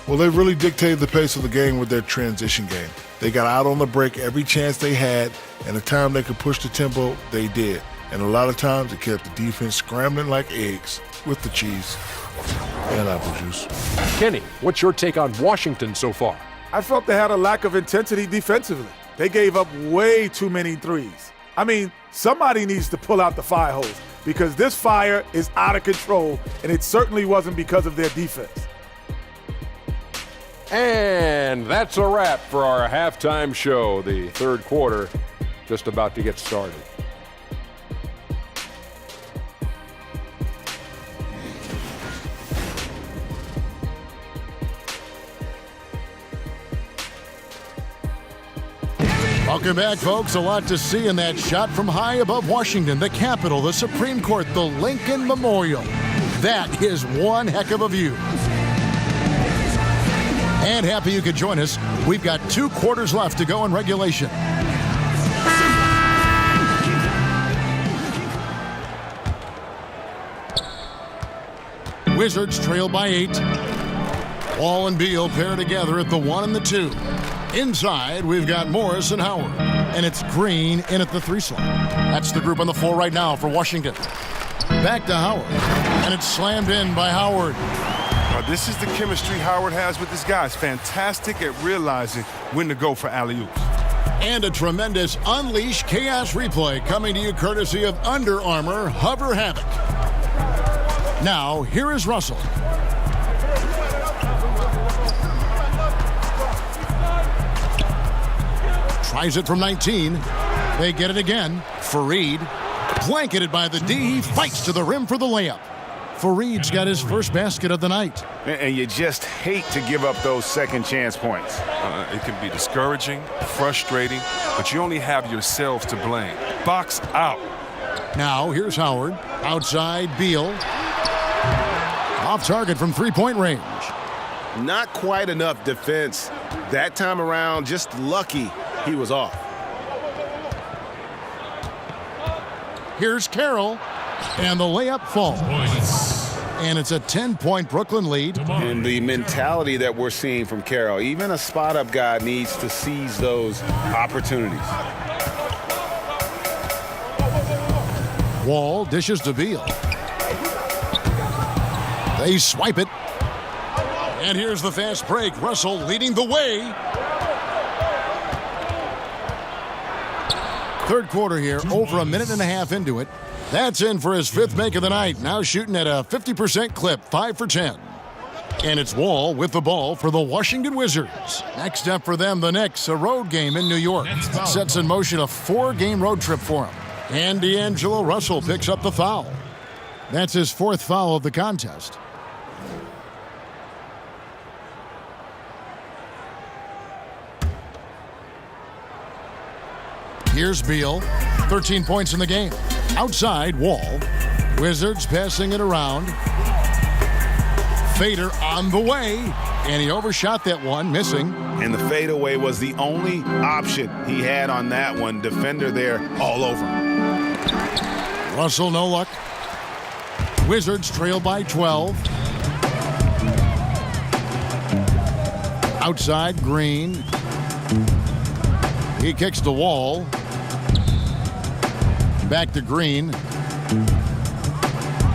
Well, they really dictated the pace of the game with their transition game. They got out on the break every chance they had, and the time they could push the tempo, they did. And a lot of times it kept the defense scrambling like eggs with the cheese and apple juice. Kenny, what's your take on Washington so far? I felt they had a lack of intensity defensively. They gave up way too many threes. I mean, somebody needs to pull out the fire hose because this fire is out of control, and it certainly wasn't because of their defense. And that's a wrap for our halftime show. The third quarter just about to get started. Welcome back, folks. A lot to see in that shot from high above Washington, the Capitol, the Supreme Court, the Lincoln Memorial. That is one heck of a view. And happy you could join us. We've got 2 quarters left to go in regulation. Wizards trail by 8. Wall and Beal pair together at the 1 and the 2. Inside, we've got Morris and Howard. And it's Green in at the 3 slot. That's the group on the floor right now for Washington. Back to Howard. And it's slammed in by Howard. This is the chemistry Howard has with his guys. Fantastic at realizing when to go for alley-oops. And a tremendous Unleash Chaos replay coming to you courtesy of Under Armour Hover Havoc. Now, here is Russell. Tries it from 19. They get it again. Fareed, blanketed by the D. He fights to the rim for the layup. Fareed's got his first basket of the night. And you just hate to give up those second chance points. It can be discouraging, frustrating, but you only have yourselves to blame. Box out. Now, here's Howard. Outside, Beal. Off target from three-point range. Not quite enough defense. That time around, just lucky he was off. Here's Carroll. And the layup falls. And it's a 10-point Brooklyn lead. And the mentality that we're seeing from Carroll, even a spot-up guy needs to seize those opportunities. Wall dishes to Beal. They swipe it. And here's the fast break. Russell leading the way. Third quarter here, over a minute and a half into it. That's in for his 5th make of the night. Now shooting at a 50% clip, 5 for 10. And it's Wall with the ball for the Washington Wizards. Next up for them, the Knicks, a road game in New York. Sets in motion a 4-game road trip for him. And D'Angelo Russell picks up the foul. That's his 4th foul of the contest. Here's Beal, 13 points in the game. Outside, Wall. Wizards passing it around. Fader on the way. And he overshot that one, missing. And the fadeaway was the only option he had on that one. Defender there all over him. Russell, no luck. Wizards trail by 12. Outside, Green. He kicks the Wall. Back to Green.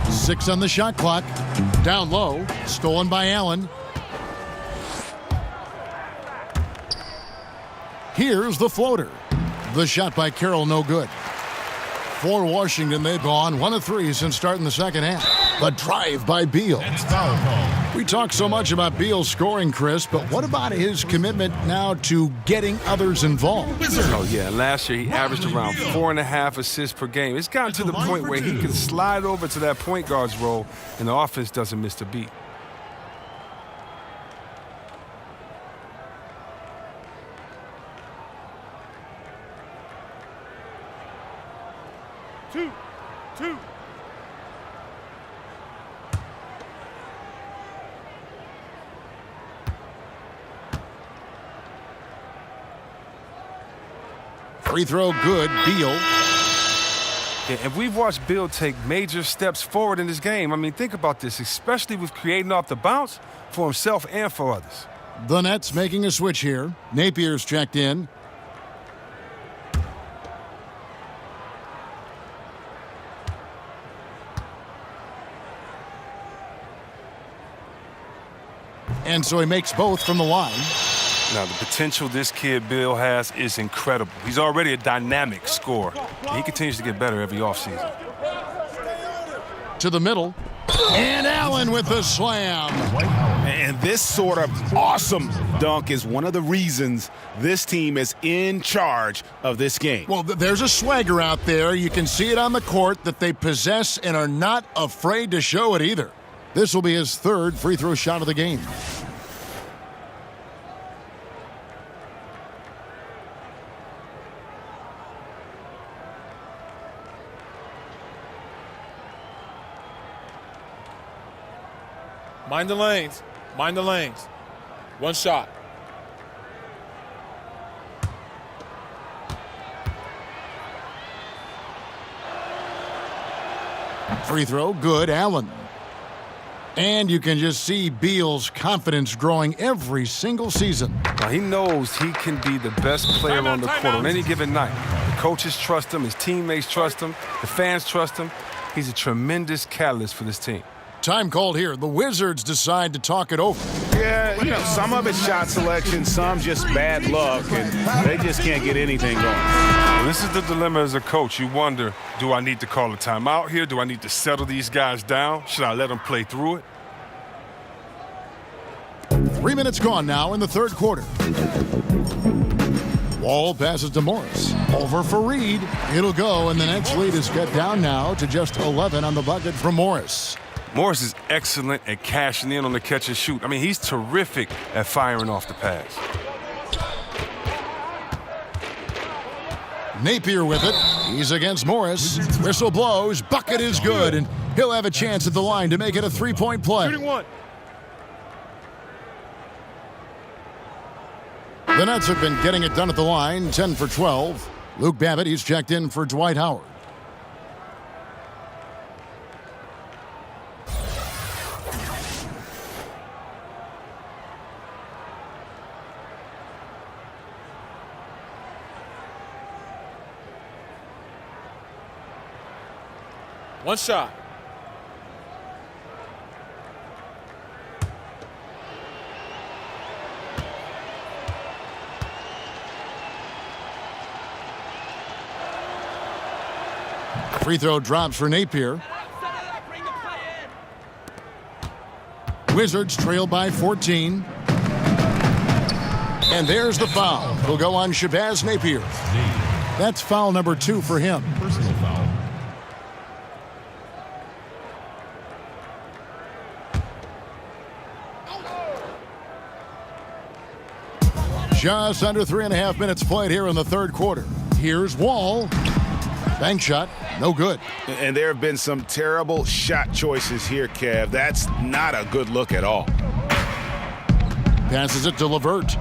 6 on the shot clock. Down low. Stolen by Allen. Here's the floater. The shot by Carroll, no good. For Washington, they've gone 1 of 3 since starting the second half. The drive by Beal. We talk so much about Beal scoring, Chris, but what about his commitment now to getting others involved? Oh, yeah. Last year, he averaged around 4.5 assists per game. It's gotten to the point where he can slide over to that point guard's role, and the offense doesn't miss a beat. Two. Free throw good, Beal. Yeah, and we've watched Beal take major steps forward in this game. I mean, think about this, especially with creating off the bounce for himself and for others. The Nets making a switch here. Napier's checked in. And so he makes both from the line. Now, the potential this kid, Beal, has is incredible. He's already a dynamic scorer. And he continues to get better every offseason. To the middle. And Allen with the slam. And this sort of awesome dunk is one of the reasons this team is in charge of this game. Well, there's a swagger out there. You can see it on the court that they possess and are not afraid to show it either. This will be his 3rd free throw shot of the game. Mind the lanes. Mind the lanes. One shot. Free throw, good, Allen. And you can just see Beal's confidence growing every single season. Now, he knows he can be the best player on the court on any given night. The coaches trust him. His teammates trust him. The fans trust him. He's a tremendous catalyst for this team. Time called here. The Wizards decide to talk it over. Yeah, some of it's shot selection, some just bad luck, and they just can't get anything going. Well, this is the dilemma as a coach. You wonder, do I need to call a timeout here? Do I need to settle these guys down? Should I let them play through it? 3 minutes gone now in the 3rd quarter. Wall passes to Morris. Over for Reed. It'll go, and the Nets lead is cut down now to just 11 on the bucket from Morris. Morris is excellent at cashing in on the catch and shoot. I mean, he's terrific at firing off the pass. Napier with it. He's against Morris. Whistle blows. Bucket is good, and he'll have a chance at the line to make it a 3-point play. Shooting one. The Nets have been getting it done at the line, 10 for 12. Luke Babbitt, he's checked in for Dwight Howard. One shot. Free throw drops for Napier. Wizards trail by 14. And there's the foul. Will go on Shabazz Napier. That's foul number 2 for him. Personal foul. Just under 3.5 minutes played here in the 3rd quarter. Here's Wall. Bank shot, no good. And there have been some terrible shot choices here, Kev. That's not a good look at all. Passes it to LeVert.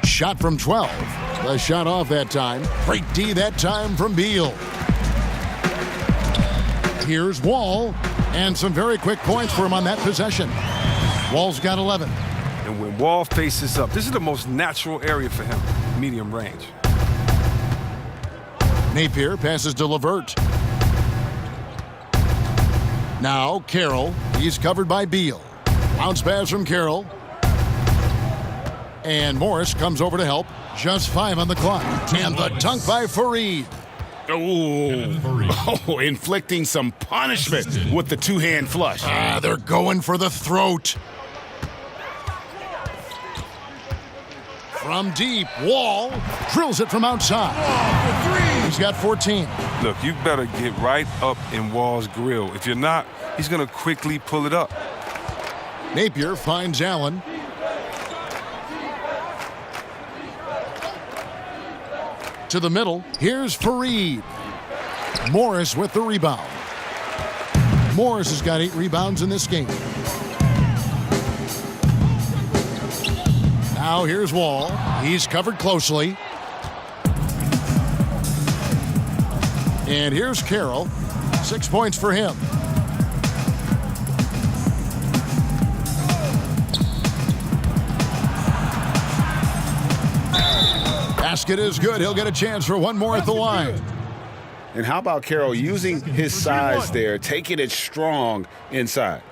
Shot from 12. The shot off that time. Great D that time from Beal. Here's Wall. And some very quick points for him on that possession. Wall's got 11. And when Wall faces up, this is the most natural area for him, medium range. Napier passes to LeVert. Now Carroll. He's covered by Beal. Bounce pass from Carroll. And Morris comes over to help. Just 5 on the clock. And the dunk by Fareed. Oh, inflicting some punishment with the two-hand flush. They're going for the throat. From deep, Wall drills it from outside. He's got 14. Look, you better get right up in Wall's grill. If you're not, he's going to quickly pull it up. Napier finds Allen. To the middle, here's Fareed. Morris with the rebound. Morris has got 8 rebounds in this game. Now here's Wall. He's covered closely. And here's Carroll. 6 points for him. Basket is good. He'll get a chance for one more at the line. And how about Carroll using his size there, taking it strong inside?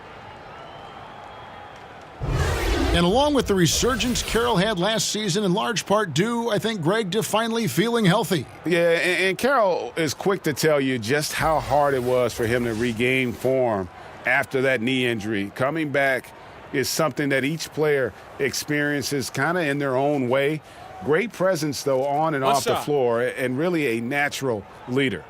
And along with the resurgence Carroll had last season, in large part due, I think, Greg, to finally feeling healthy. Yeah, and Carroll is quick to tell you just how hard it was for him to regain form after that knee injury. Coming back is something that each player experiences kind of in their own way. Great presence, though, on and off the floor, and really a natural leader.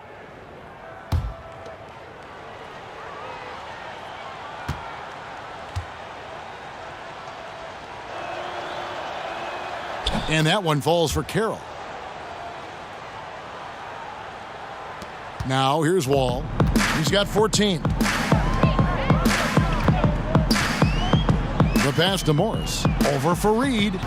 And that one falls for Carroll. Now here's Wall. He's got 14. The pass to Morris. Over Fareed.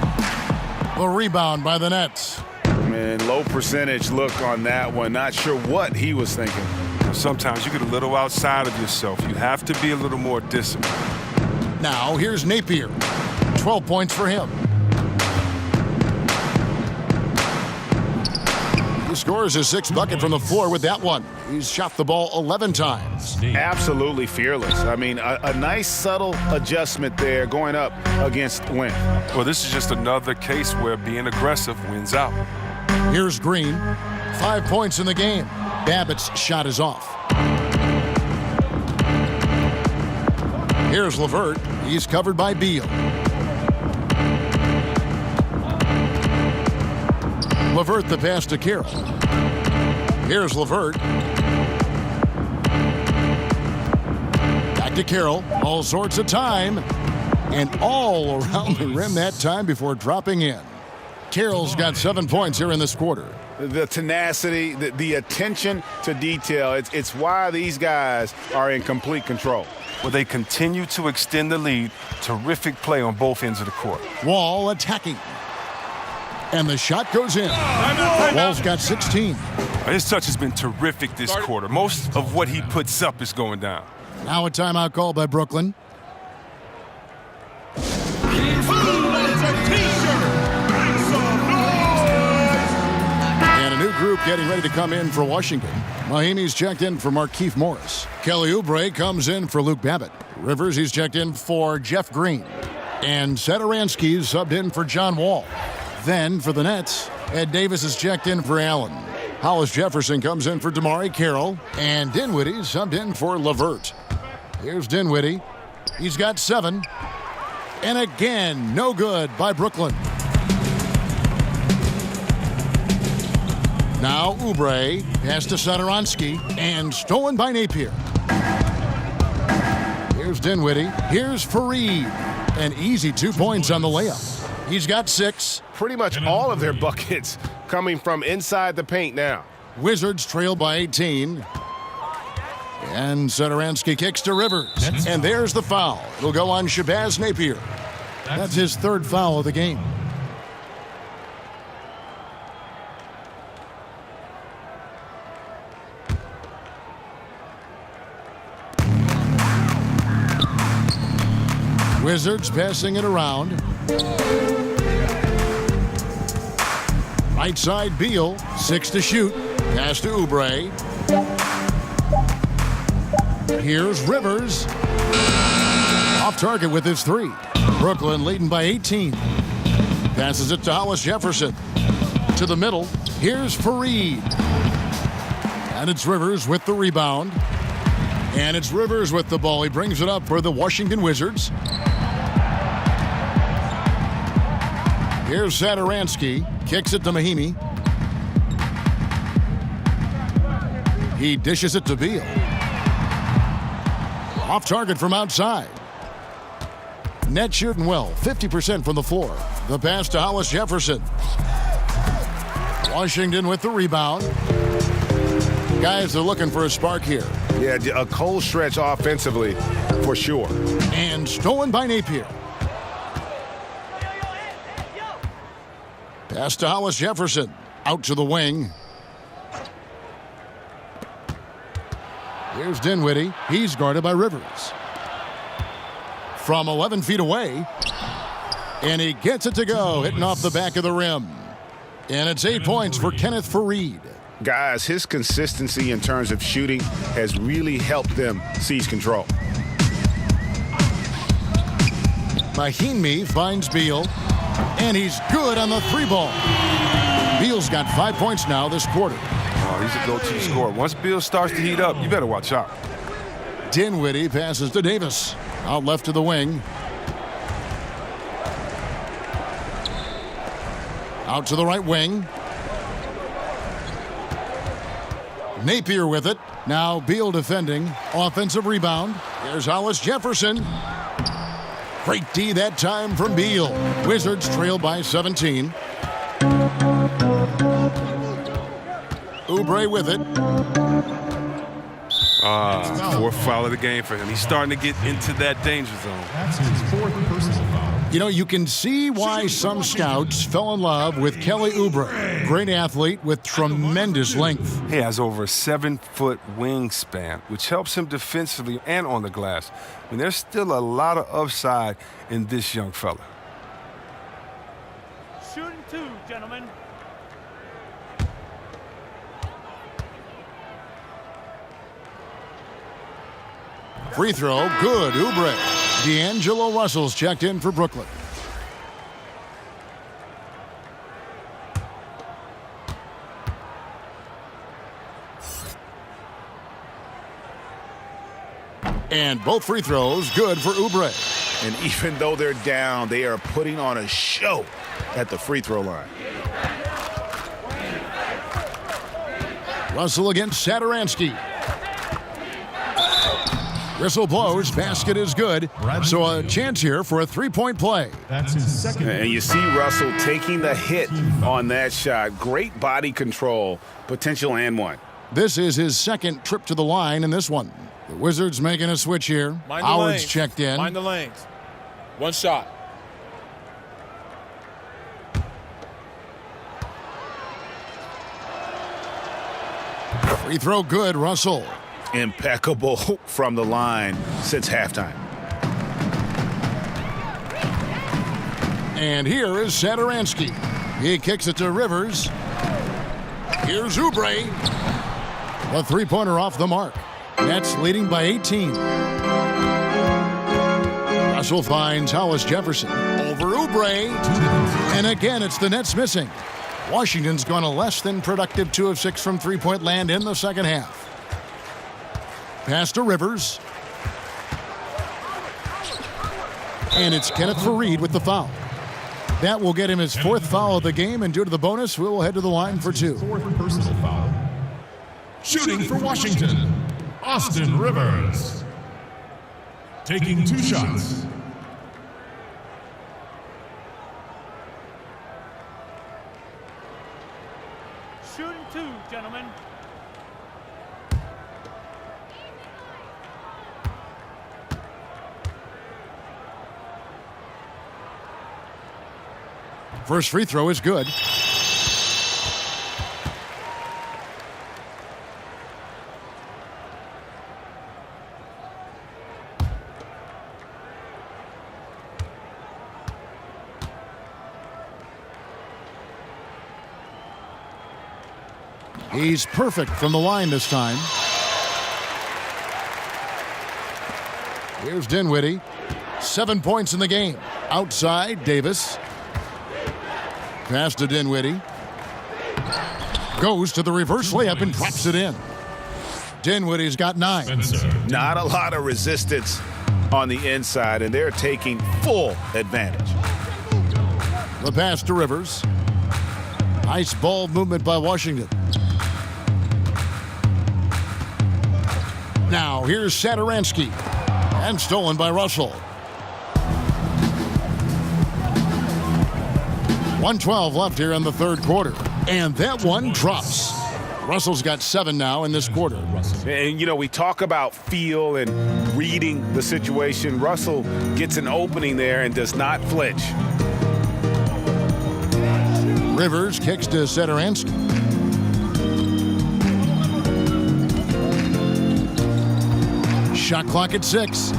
The rebound by the Nets. Man, low percentage look on that one. Not sure what he was thinking. Sometimes you get a little outside of yourself. You have to be a little more disciplined. Now here's Napier. 12 points for him. He scores his 6th bucket from the floor with that one. He's shot the ball 11 times. Absolutely fearless. I mean, a nice subtle adjustment there going up against Wynn. Well, this is just another case where being aggressive wins out. Here's Green. 5 points in the game. Babbitt's shot is off. Here's LeVert. He's covered by Beal. LeVert the pass to Carroll. Here's LeVert. Back to Carroll. All sorts of time. And all around the rim that time before dropping in. Carroll's got 7 points here in this quarter. The tenacity, the attention to detail, it's why these guys are in complete control. Well, they continue to extend the lead. Terrific play on both ends of the court. Wall attacking. And the shot goes in. Wall's got 16. His touch has been terrific this quarter. Most of what he puts up is going down. Now a timeout called by Brooklyn. And a new group getting ready to come in for Washington. Mahimi's checked in for Markieff Morris. Kelly Oubre comes in for Luke Babbitt. Rivers, he's checked in for Jeff Green. And Satoransky's subbed in for John Wall. Then for the Nets, Ed Davis is checked in for Allen. Hollis Jefferson comes in for Damari Carroll. And Dinwiddie subbed in for LeVert. Here's Dinwiddie. He's got 7. And again, no good by Brooklyn. Now Oubre pass to Satoransky. And stolen by Napier. Here's Dinwiddie. Here's Fareed. An easy 2 points on the layup. He's got 6. Pretty much all of their buckets coming from inside the paint now. Wizards trail by 18. And Satoransky kicks to Rivers. And there's the foul. It'll go on Shabazz Napier. That's his 3rd foul of the game. Wizards passing it around. Right side, Beal. 6 to shoot. Pass to Oubre. Here's Rivers. Off target with his 3. Brooklyn leading by 18. Passes it to Hollis Jefferson. To the middle. Here's Fareed. And it's Rivers with the rebound. And it's Rivers with the ball. He brings it up for the Washington Wizards. Here's Satoransky. Kicks it to Mahinmi. He dishes it to Beal. Off target from outside. Net shooting well, 50% from the floor. The pass to Hollis Jefferson. Washington with the rebound. Guys are looking for a spark here. Yeah, a cold stretch offensively for sure. And stolen by Napier. Pass to Hollis Jefferson. Out to the wing. Here's Dinwiddie. He's guarded by Rivers. From 11 feet away. And he gets it to go, hitting off the back of the rim. And it's 8 points for Kenneth Fareed. Guys, his consistency in terms of shooting has really helped them seize control. Mahinmi finds Beal. And he's good on the 3-ball. Beal's got 5 points now this quarter. Oh, he's a go-to scorer. Once Beal starts to heat up, you better watch out. Dinwiddie passes to Davis. Out left to the wing. Out to the right wing. Napier with it. Now Beal defending. Offensive rebound. Here's Hollis Jefferson. Great D that time from Beal. Wizards trail by 17. Oubre with it. Fourth foul of the game for him. He's starting to get into that danger zone. That's his fourth personal foul. You know, you can see why some scouts fell in love with Kelly Oubre. Great athlete with tremendous length. He has over a 7-foot wingspan, which helps him defensively and on the glass. I mean, there's still a lot of upside in this young fella. Shooting 2, gentlemen. Free throw, good, Oubre. D'Angelo Russell's checked in for Brooklyn. And both free throws good for Oubre. And even though they're down, they are putting on a show at the free throw line. Russell against Satoransky. Whistle blows, basket is good. So a chance here for a three-point play. That's his second. And you see Russell taking the hit on that shot. Great body control, potential and one. This is his second trip to the line in this one. The Wizards making a switch here. Howard's checked in. Mind the lanes. One shot. Free throw good, Russell. Impeccable from the line since halftime. And here is Satoransky. He kicks it to Rivers. Here's Oubre. A three-pointer off the mark. Nets leading by 18. Russell finds Hollis Jefferson. Over Oubre. And again, it's the Nets missing. Washington's gone a less than productive 2 of 6 from three-point land in the second half. Pass to Rivers. And it's Kenneth Fareed with the foul. That will get him his 4th foul of the game, and due to the bonus, we will head to the line for 2. 4th personal foul. Shooting for Washington, Austin Rivers. Taking 2 shots. Shooting 2, gentlemen. First free throw is good. He's perfect from the line this time. Here's Dinwiddie. 7 points in the game. Outside, Davis. pass to Dinwiddie. Goes to the reverse layup and drops it in. Dinwiddie's got 9. Not a lot of resistance on the inside, and they're taking full advantage. The pass to Rivers. Nice ball movement by Washington. Now here's Satoransky. And stolen by Russell. 1:12 left here in the third quarter. And that one drops. Russell's got 7 now in this quarter. And, you know, we talk about feel and reading the situation. Russell gets an opening there and does not flinch. Rivers kicks to Satoransky. Shot clock at 6.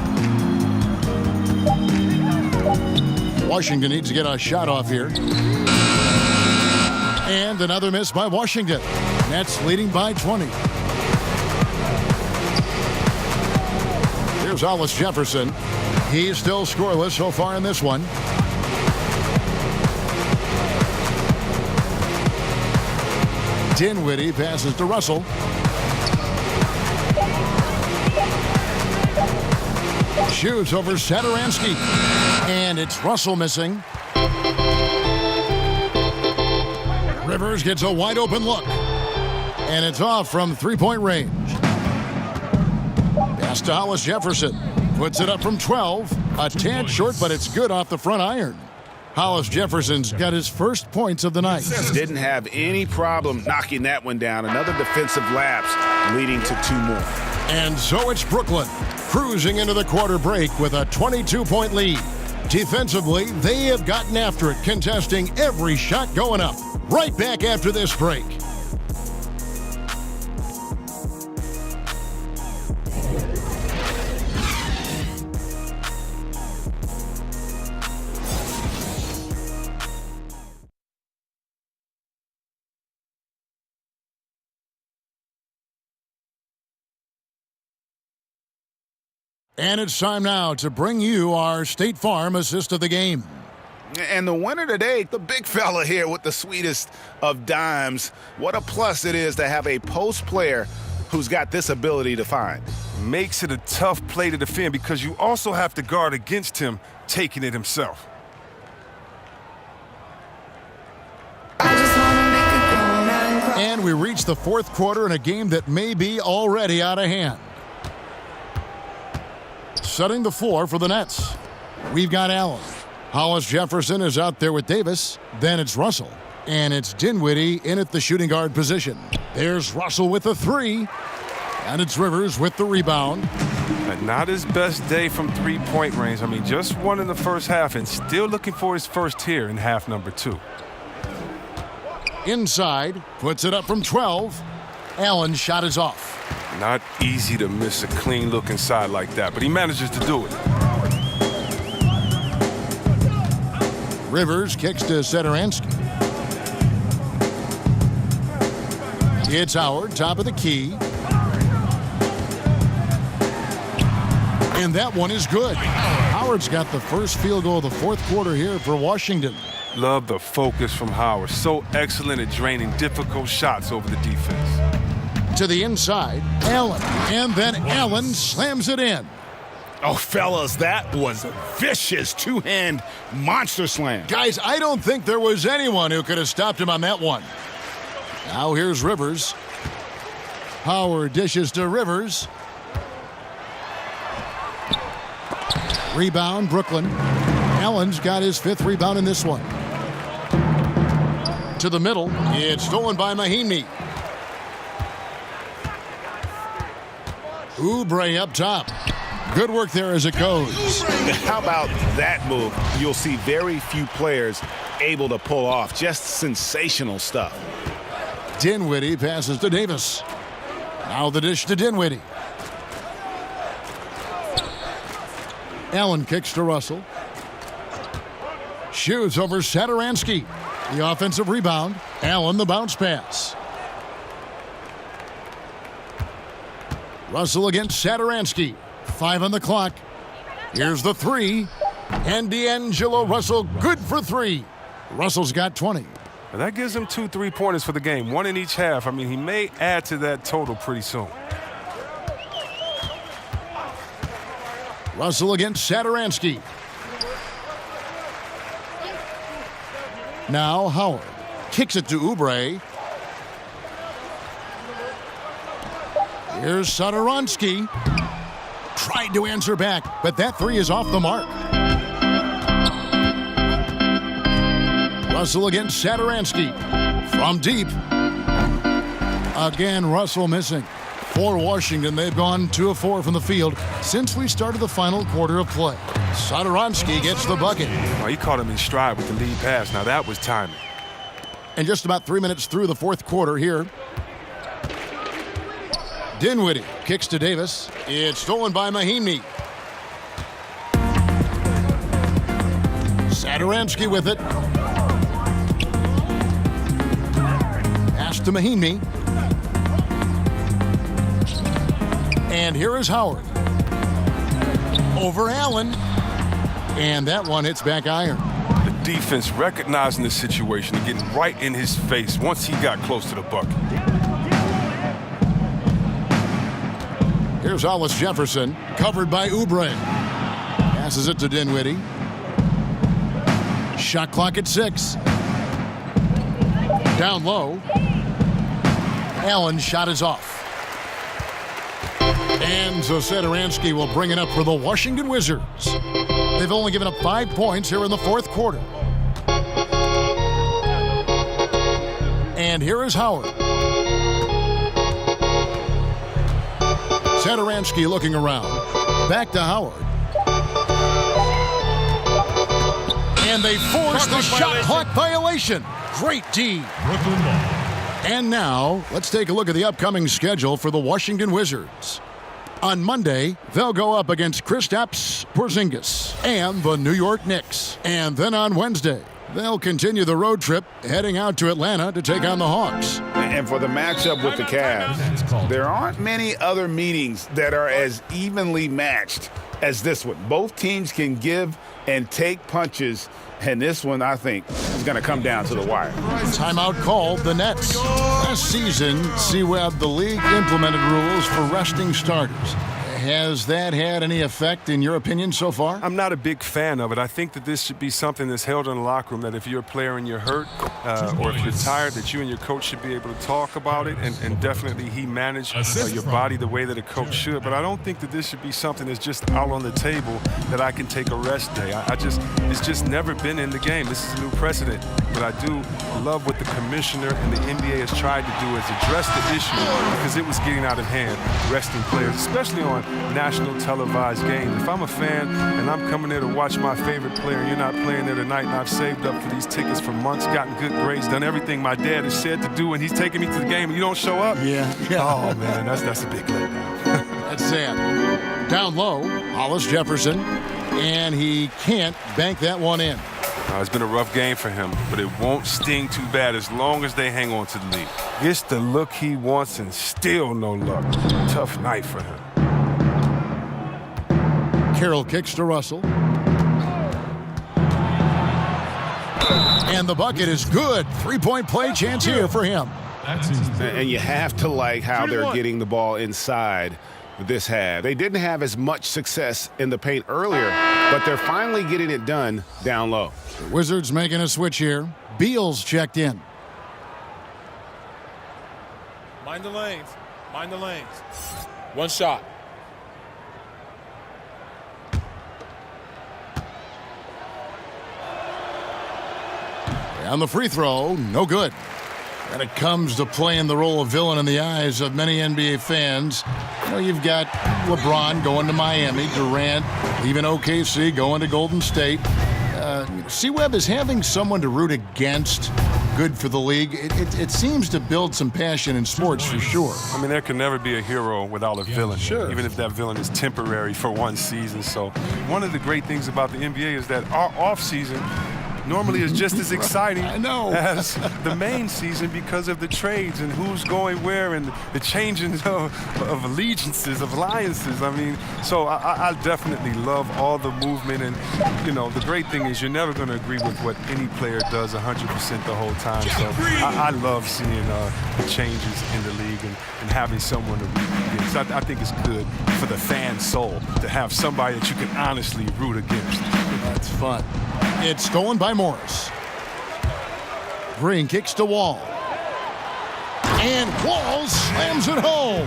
Washington needs to get a shot off here. And another miss by Washington. Nets leading by 20. Here's Hollis Jefferson. He's still scoreless so far in this one. Dinwiddie passes to Russell. Shoots over Satoransky. And it's Russell missing. Rivers gets a wide open look. And it's off from three-point range. Pass to Hollis Jefferson. Puts it up from 12. A tad short, but it's good off the front iron. Hollis Jefferson's got his first points of the night. Didn't have any problem knocking that one down. Another defensive lapse leading to 2 more. And so it's Brooklyn cruising into the quarter break with a 22-point lead. Defensively, they have gotten after it, contesting every shot going up. Right back after this break. And it's time now to bring you our State Farm assist of the game. And the winner today, the big fella here with the sweetest of dimes. What a plus it is to have a post player who's got this ability to find. Makes it a tough play to defend because you also have to guard against him taking it himself. And we reach the fourth quarter in a game that may be already out of hand. Setting the floor for the Nets. We've got Allen. Hollis Jefferson is out there with Davis. Then it's Russell. And it's Dinwiddie in at the shooting guard position. There's Russell with the 3. And it's Rivers with the rebound. Not his best day from three-point range. I mean, just one in the first half and still looking for his first here in half number 2. Inside, puts it up from 12. Allen's shot is off. Not easy to miss a clean look inside like that, but he manages to do it. Rivers kicks to Satoransky. It's Howard, top of the key. And that one is good. Howard's got the first field goal of the fourth quarter here for Washington. Love the focus from Howard. So excellent at draining difficult shots over the defense. To the inside, Allen. And then Allen slams it in. Oh, fellas, that was a vicious two-hand monster slam. Guys, I don't think there was anyone who could have stopped him on that one. Now here's Rivers. Howard dishes to Rivers. Rebound, Brooklyn. Allen's got his 5th rebound in this one. To the middle. It's stolen by Mahinmi. Oubre up top. Good work there as it goes. How about that move? You'll see very few players able to pull off. Just sensational stuff. Dinwiddie passes to Davis. Now the dish to Dinwiddie. Allen kicks to Russell. Shoots over Satoransky. The offensive rebound. Allen the bounce pass. Russell against Satoransky. 5 on the clock. Here's the 3. And D'Angelo Russell good for 3. Russell's got 20. And that gives him 2 3-pointers for the game, 1 in each half. I mean, he may add to that total pretty soon. Russell against Satoransky. Now Howard kicks it to Oubre. Here's Satoransky. Tried to answer back, but that 3 is off the mark. Russell against Satoransky. From deep. Again, Russell missing. For Washington, they've gone 2 of 4 from the field since we started the final quarter of play. Satoransky gets the bucket. Oh, he caught him in stride with the lead pass. Now that was timing. And just about 3 minutes through the fourth quarter here. Dinwiddie kicks to Davis. It's stolen by Mahinmi. Satoransky with it. Pass to Mahinmi. And here is Howard. Over Allen. And that one hits back iron. The defense recognizing the situation and getting right in his face once he got close to the bucket. Here's Hollis Jefferson, covered by Oubre. Passes it to Dinwiddie. Shot clock at 6. Down low. Allen's shot is off. And so Satoransky will bring it up for the Washington Wizards. They've only given up 5 points here in the fourth quarter. And here is Howard. Satoransky looking around. Back to Howard. And they force the shot clock violation. Great D. And now, let's take a look at the upcoming schedule for the Washington Wizards. On Monday, they'll go up against Kristaps Porzingis and the New York Knicks. And then on Wednesday, they'll continue the road trip heading out to Atlanta to take on the Hawks. And for the matchup with the Cavs, there aren't many other meetings that are as evenly matched as this one. Both teams can give and take punches, and this one, I think, is going to come down to the wire. Timeout called the Nets. Last season, C-Web, the league implemented rules for resting starters. Has that had any effect, in your opinion, so far? I'm not a big fan of it. I think that this should be something that's held in the locker room, that if you're a player and you're hurt or if you're tired, that you and your coach should be able to talk about it, and definitely he managed your body the way that a coach should. But I don't think that this should be something that's just out on the table that I can take a rest day. It's just never been in the game. This is a new precedent. But I do love what the commissioner and the NBA has tried to do is address the issue, because it was getting out of hand, resting players, especially on national televised games. If I'm a fan and I'm coming there to watch my favorite player and you're not playing there tonight, and I've saved up for these tickets for months, gotten good grades, done everything my dad has said to do, and he's taking me to the game and you don't show up? Yeah. Oh, man, that's a big letdown. That's sad. Down low, Hollis Jefferson, and he can't bank that one in. It's been a rough game for him, but it won't sting too bad as long as they hang on to the lead. Gets the look he wants and still no luck. Tough night for him. Carroll kicks to Russell. And the bucket is good. 3-point play chance here for him. And you have to like how they're getting the ball inside this half. They didn't have as much success in the paint earlier, but they're finally getting it done down low. The Wizards making a switch here. Beal's checked in. Mind the lanes. Mind the lanes. One shot. On the free throw, no good. When it comes to playing the role of villain in the eyes of many NBA fans, you've got LeBron going to Miami, Durant leaving OKC, going to Golden State. C-Web is having someone to root against good for the league. It seems to build some passion in sports for sure. I mean, there can never be a hero without a villain, even if that villain is temporary for one season. So one of the great things about the NBA is that our offseason, normally is just as exciting I know. as the main season because of the trades and who's going where and the changing of allegiances, of alliances. I mean, so I definitely love all the movement. And, the great thing is you're never going to agree with what any player does 100% the whole time. So I love seeing the changes in the league and having someone to root against. I think it's good for the fan soul to have somebody that you can honestly root against. That's fun. It's stolen by Morris. Green kicks to Wall. And Wall slams it home.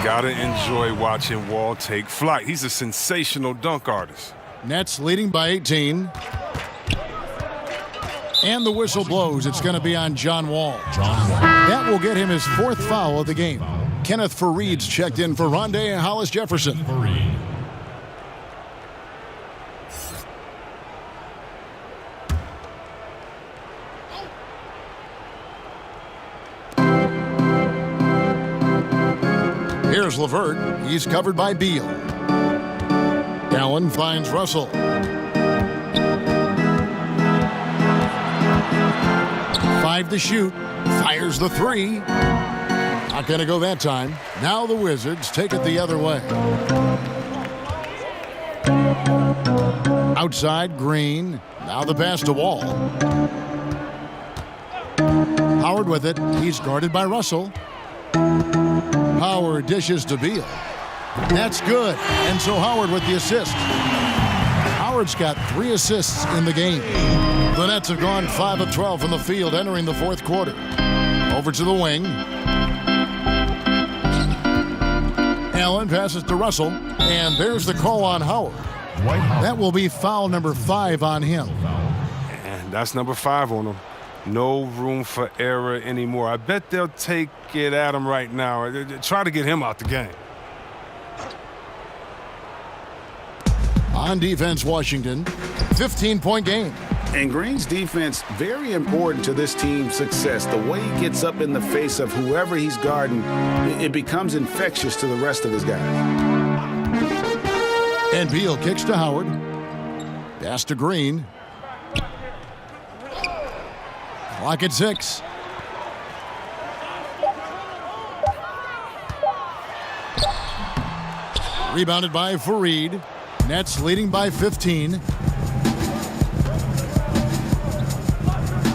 Gotta enjoy watching Wall take flight. He's a sensational dunk artist. Nets leading by 18. And the whistle blows. It's going to be on John Wall. That will get him his 4th foul of the game. Kenneth Fareed's checked in for Rondé Hollis Jefferson. Here's LeVert. He's covered by Beal. Allen finds Russell. 5 to shoot. Fires the 3. Not going to go that time. Now the Wizards take it the other way. Outside, Green. Now the pass to Wall. Howard with it. He's guarded by Russell. Howard dishes to Beal. That's good. And so Howard with the assist. Howard's got 3 assists in the game. The Nets have gone 5 of 12 from the field entering the 4th quarter. Over to the wing. Allen passes to Russell. And there's the call on Howard. That will be foul number 5 on him. And that's number 5 on him. No room for error anymore. I bet they'll take it at him right now. Try to get him out the game. On defense, Washington. 15-point game. And Green's defense, very important to this team's success. The way he gets up in the face of whoever he's guarding, it becomes infectious to the rest of his guys. And Beal kicks to Howard. Pass to Green. Clock at 6. Rebounded by Fareed. Nets leading by 15.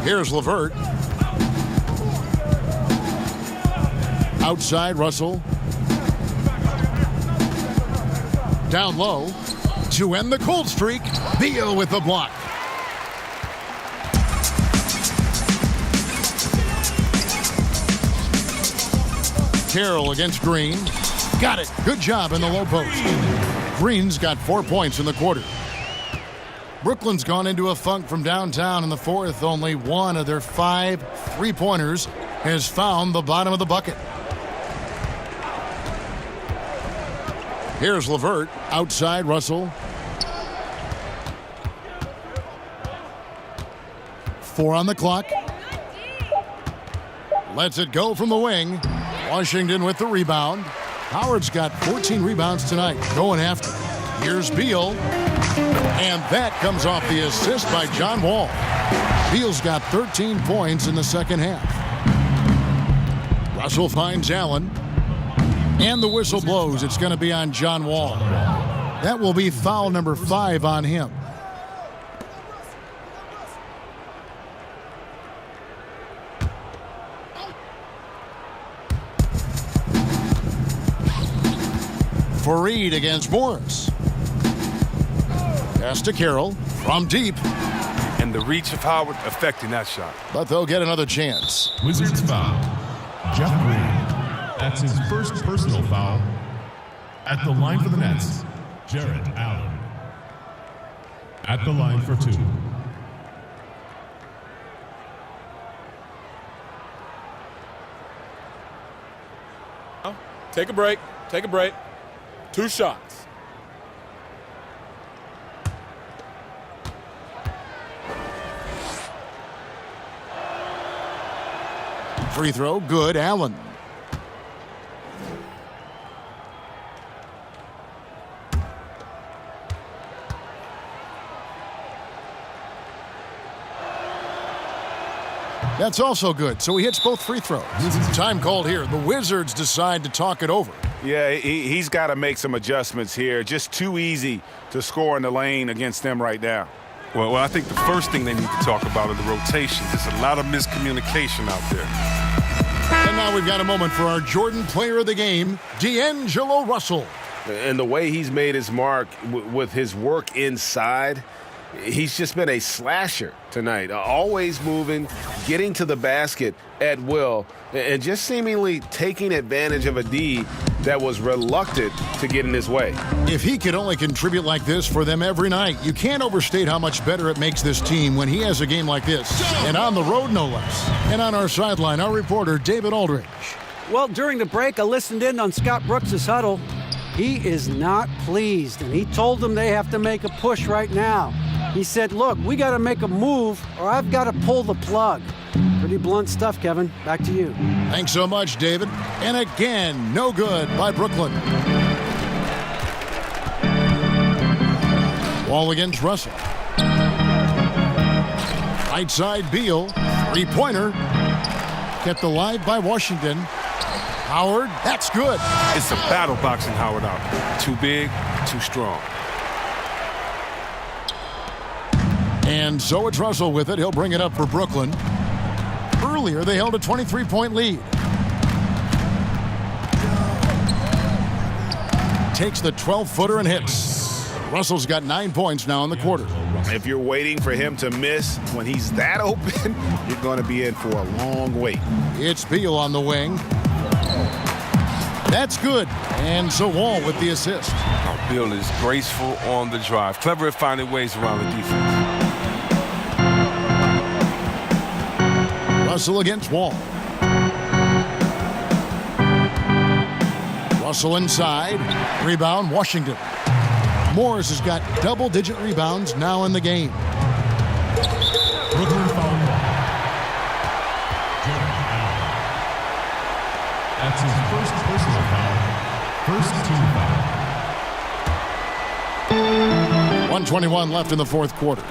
Here's LeVert. Outside, Russell. Down low. To end the cold streak, Beal with the block. Carroll against Green. Got it. Good job in the low post. Green's got 4 points in the quarter. Brooklyn's gone into a funk from downtown in the 4th. Only 1 of their 5 3-pointers has found the bottom of the bucket. Here's LeVert. Outside, Russell. 4 on the clock. Lets it go from the wing. Washington with the rebound. Howard's got 14 rebounds tonight, going after. Here's Beal. And that comes off the assist by John Wall. Beal's got 13 points in the second half. Russell finds Allen. And the whistle blows. It's going to be on John Wall. That will be foul number 5 on him. Fareed against Morris. Pass to Carroll from deep. And the reach of Howard affecting that shot. But they'll get another chance. Wizards foul. Jeff Green. That's his first personal foul. At the line for the Nets, Jarrett Allen. At the line for 2. Take a break. Take a break. 2 shots. Free throw, good. Allen. That's also good, so he hits both free throws. Time called here. The Wizards decide to talk it over. Yeah, he's got to make some adjustments here. Just too easy to score in the lane against them right now. Well, I think the first thing they need to talk about are the rotations. There's a lot of miscommunication out there. And now we've got a moment for our Jordan player of the game, D'Angelo Russell. And the way he's made his mark with his work inside, he's just been a slasher tonight. Always moving, getting to the basket at will, and just seemingly taking advantage of a D that was reluctant to get in his way. If he could only contribute like this for them every night, you can't overstate how much better it makes this team when he has a game like this. And on the road, no less. And on our sideline, our reporter, David Aldridge. Well, during the break, I listened in on Scott Brooks' huddle. He is not pleased, and he told them they have to make a push right now. He said, look, we got to make a move or I've got to pull the plug. Pretty blunt stuff, Kevin. Back to you. Thanks so much, David. And again, no good by Brooklyn. Ball against Russell. Right side, Beal. Three-pointer. Kept alive by Washington. Howard, that's good. It's a battle boxing Howard out. Too big, too strong. And so it's Russell with it. He'll bring it up for Brooklyn. Earlier, they held a 23-point lead. Takes the 12-footer and hits. Russell's got 9 points now in the quarter. If you're waiting for him to miss when he's that open, you're going to be in for a long wait. It's Beal on the wing. That's good. And so Wall with the assist. Beal is graceful on the drive. Clever at finding ways around the defense. Russell against Wall. Russell inside. Rebound, Washington. Morris has got double-digit rebounds now in the game. Brooklyn foul. That's his first personal foul. First team foul. 1:21 left in the fourth quarter.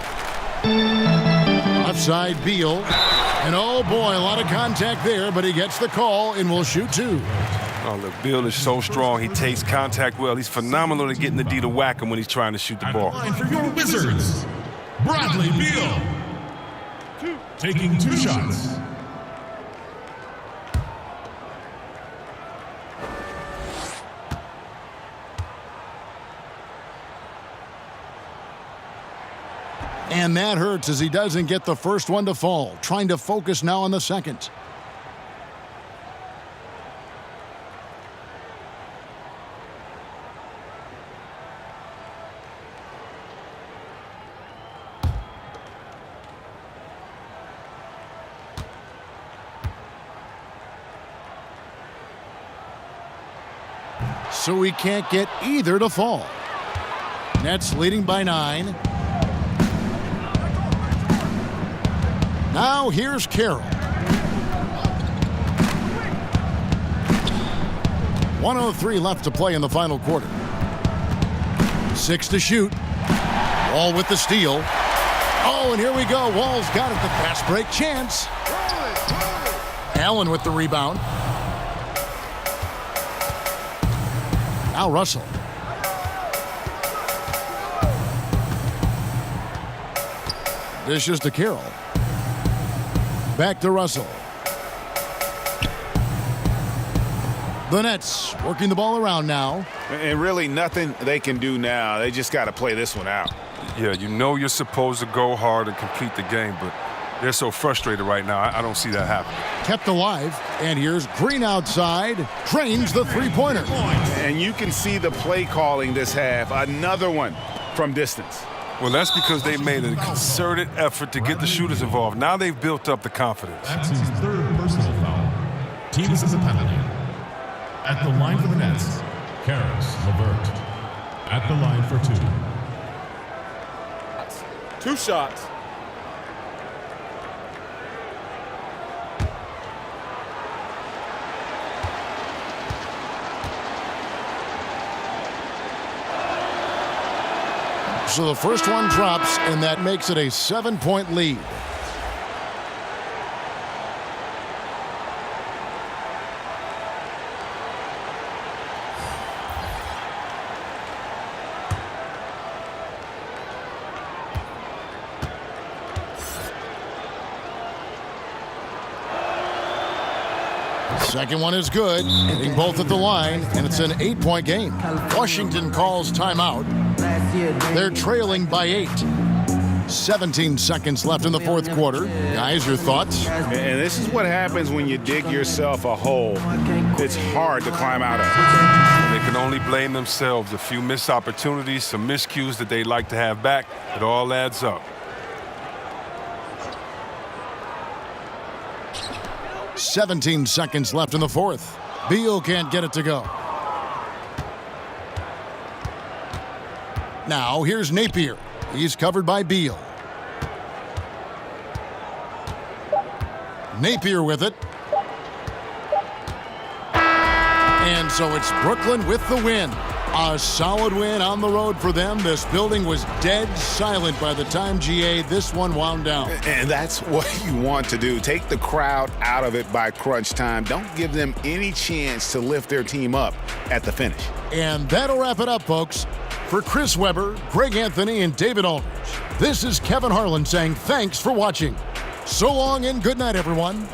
Left side, Beal. And oh boy, a lot of contact there, but he gets the call and will shoot two. Oh, look, Beal is so strong. He takes contact well. He's phenomenal at getting the D to whack him when he's trying to shoot the ball. Line for your Wizards, Bradley Beal. Taking 2 shots. And that hurts as he doesn't get the first one to fall. Trying to focus now on the second. So he can't get either to fall. Nets leading by 9. Now here's Carroll. 1:03 left to play in the final quarter. 6 to shoot. Wall with the steal. Oh, and here we go. Wall's got it. The fast break chance. Allen with the rebound. Now Russell. Dishes to Carroll. Back to Russell. The Nets working the ball around now. And really nothing they can do now. They just got to play this one out. Yeah, you know you're supposed to go hard and complete the game, but they're so frustrated right now. I don't see that happening. Kept alive, and here's Green outside. Drains the three-pointer. And you can see the play calling this half. Another one from distance. Well, that's because they made a concerted effort to get the shooters involved. Now they've built up the confidence. That's his third personal foul. Team is a penalty. At the line for the Nets, Karis LeVert. At the line for 2. 2 shots. So the first one drops, and that makes it a 7-point lead. Second one is good. Hitting both at the line, and it's an 8-point game. Washington calls timeout. They're trailing by 8. 17 seconds left in the fourth quarter. Guys, your thoughts? And this is what happens when you dig yourself a hole. It's hard to climb out of. They can only blame themselves. A few missed opportunities, some miscues that they'd like to have back. It all adds up. "17 seconds left in the fourth. Beal can't get it to go. Now here's Napier. He's covered by Beal. Napier with it. And so it's Brooklyn with the win. A solid win on the road for them. This building was dead silent by the time, GA, this one wound down. And that's what you want to do. Take the crowd out of it by crunch time. Don't give them any chance to lift their team up at the finish. And that'll wrap it up, folks. For Chris Webber, Greg Anthony, and David Aldridge, this is Kevin Harlan saying thanks for watching. So long and good night, everyone.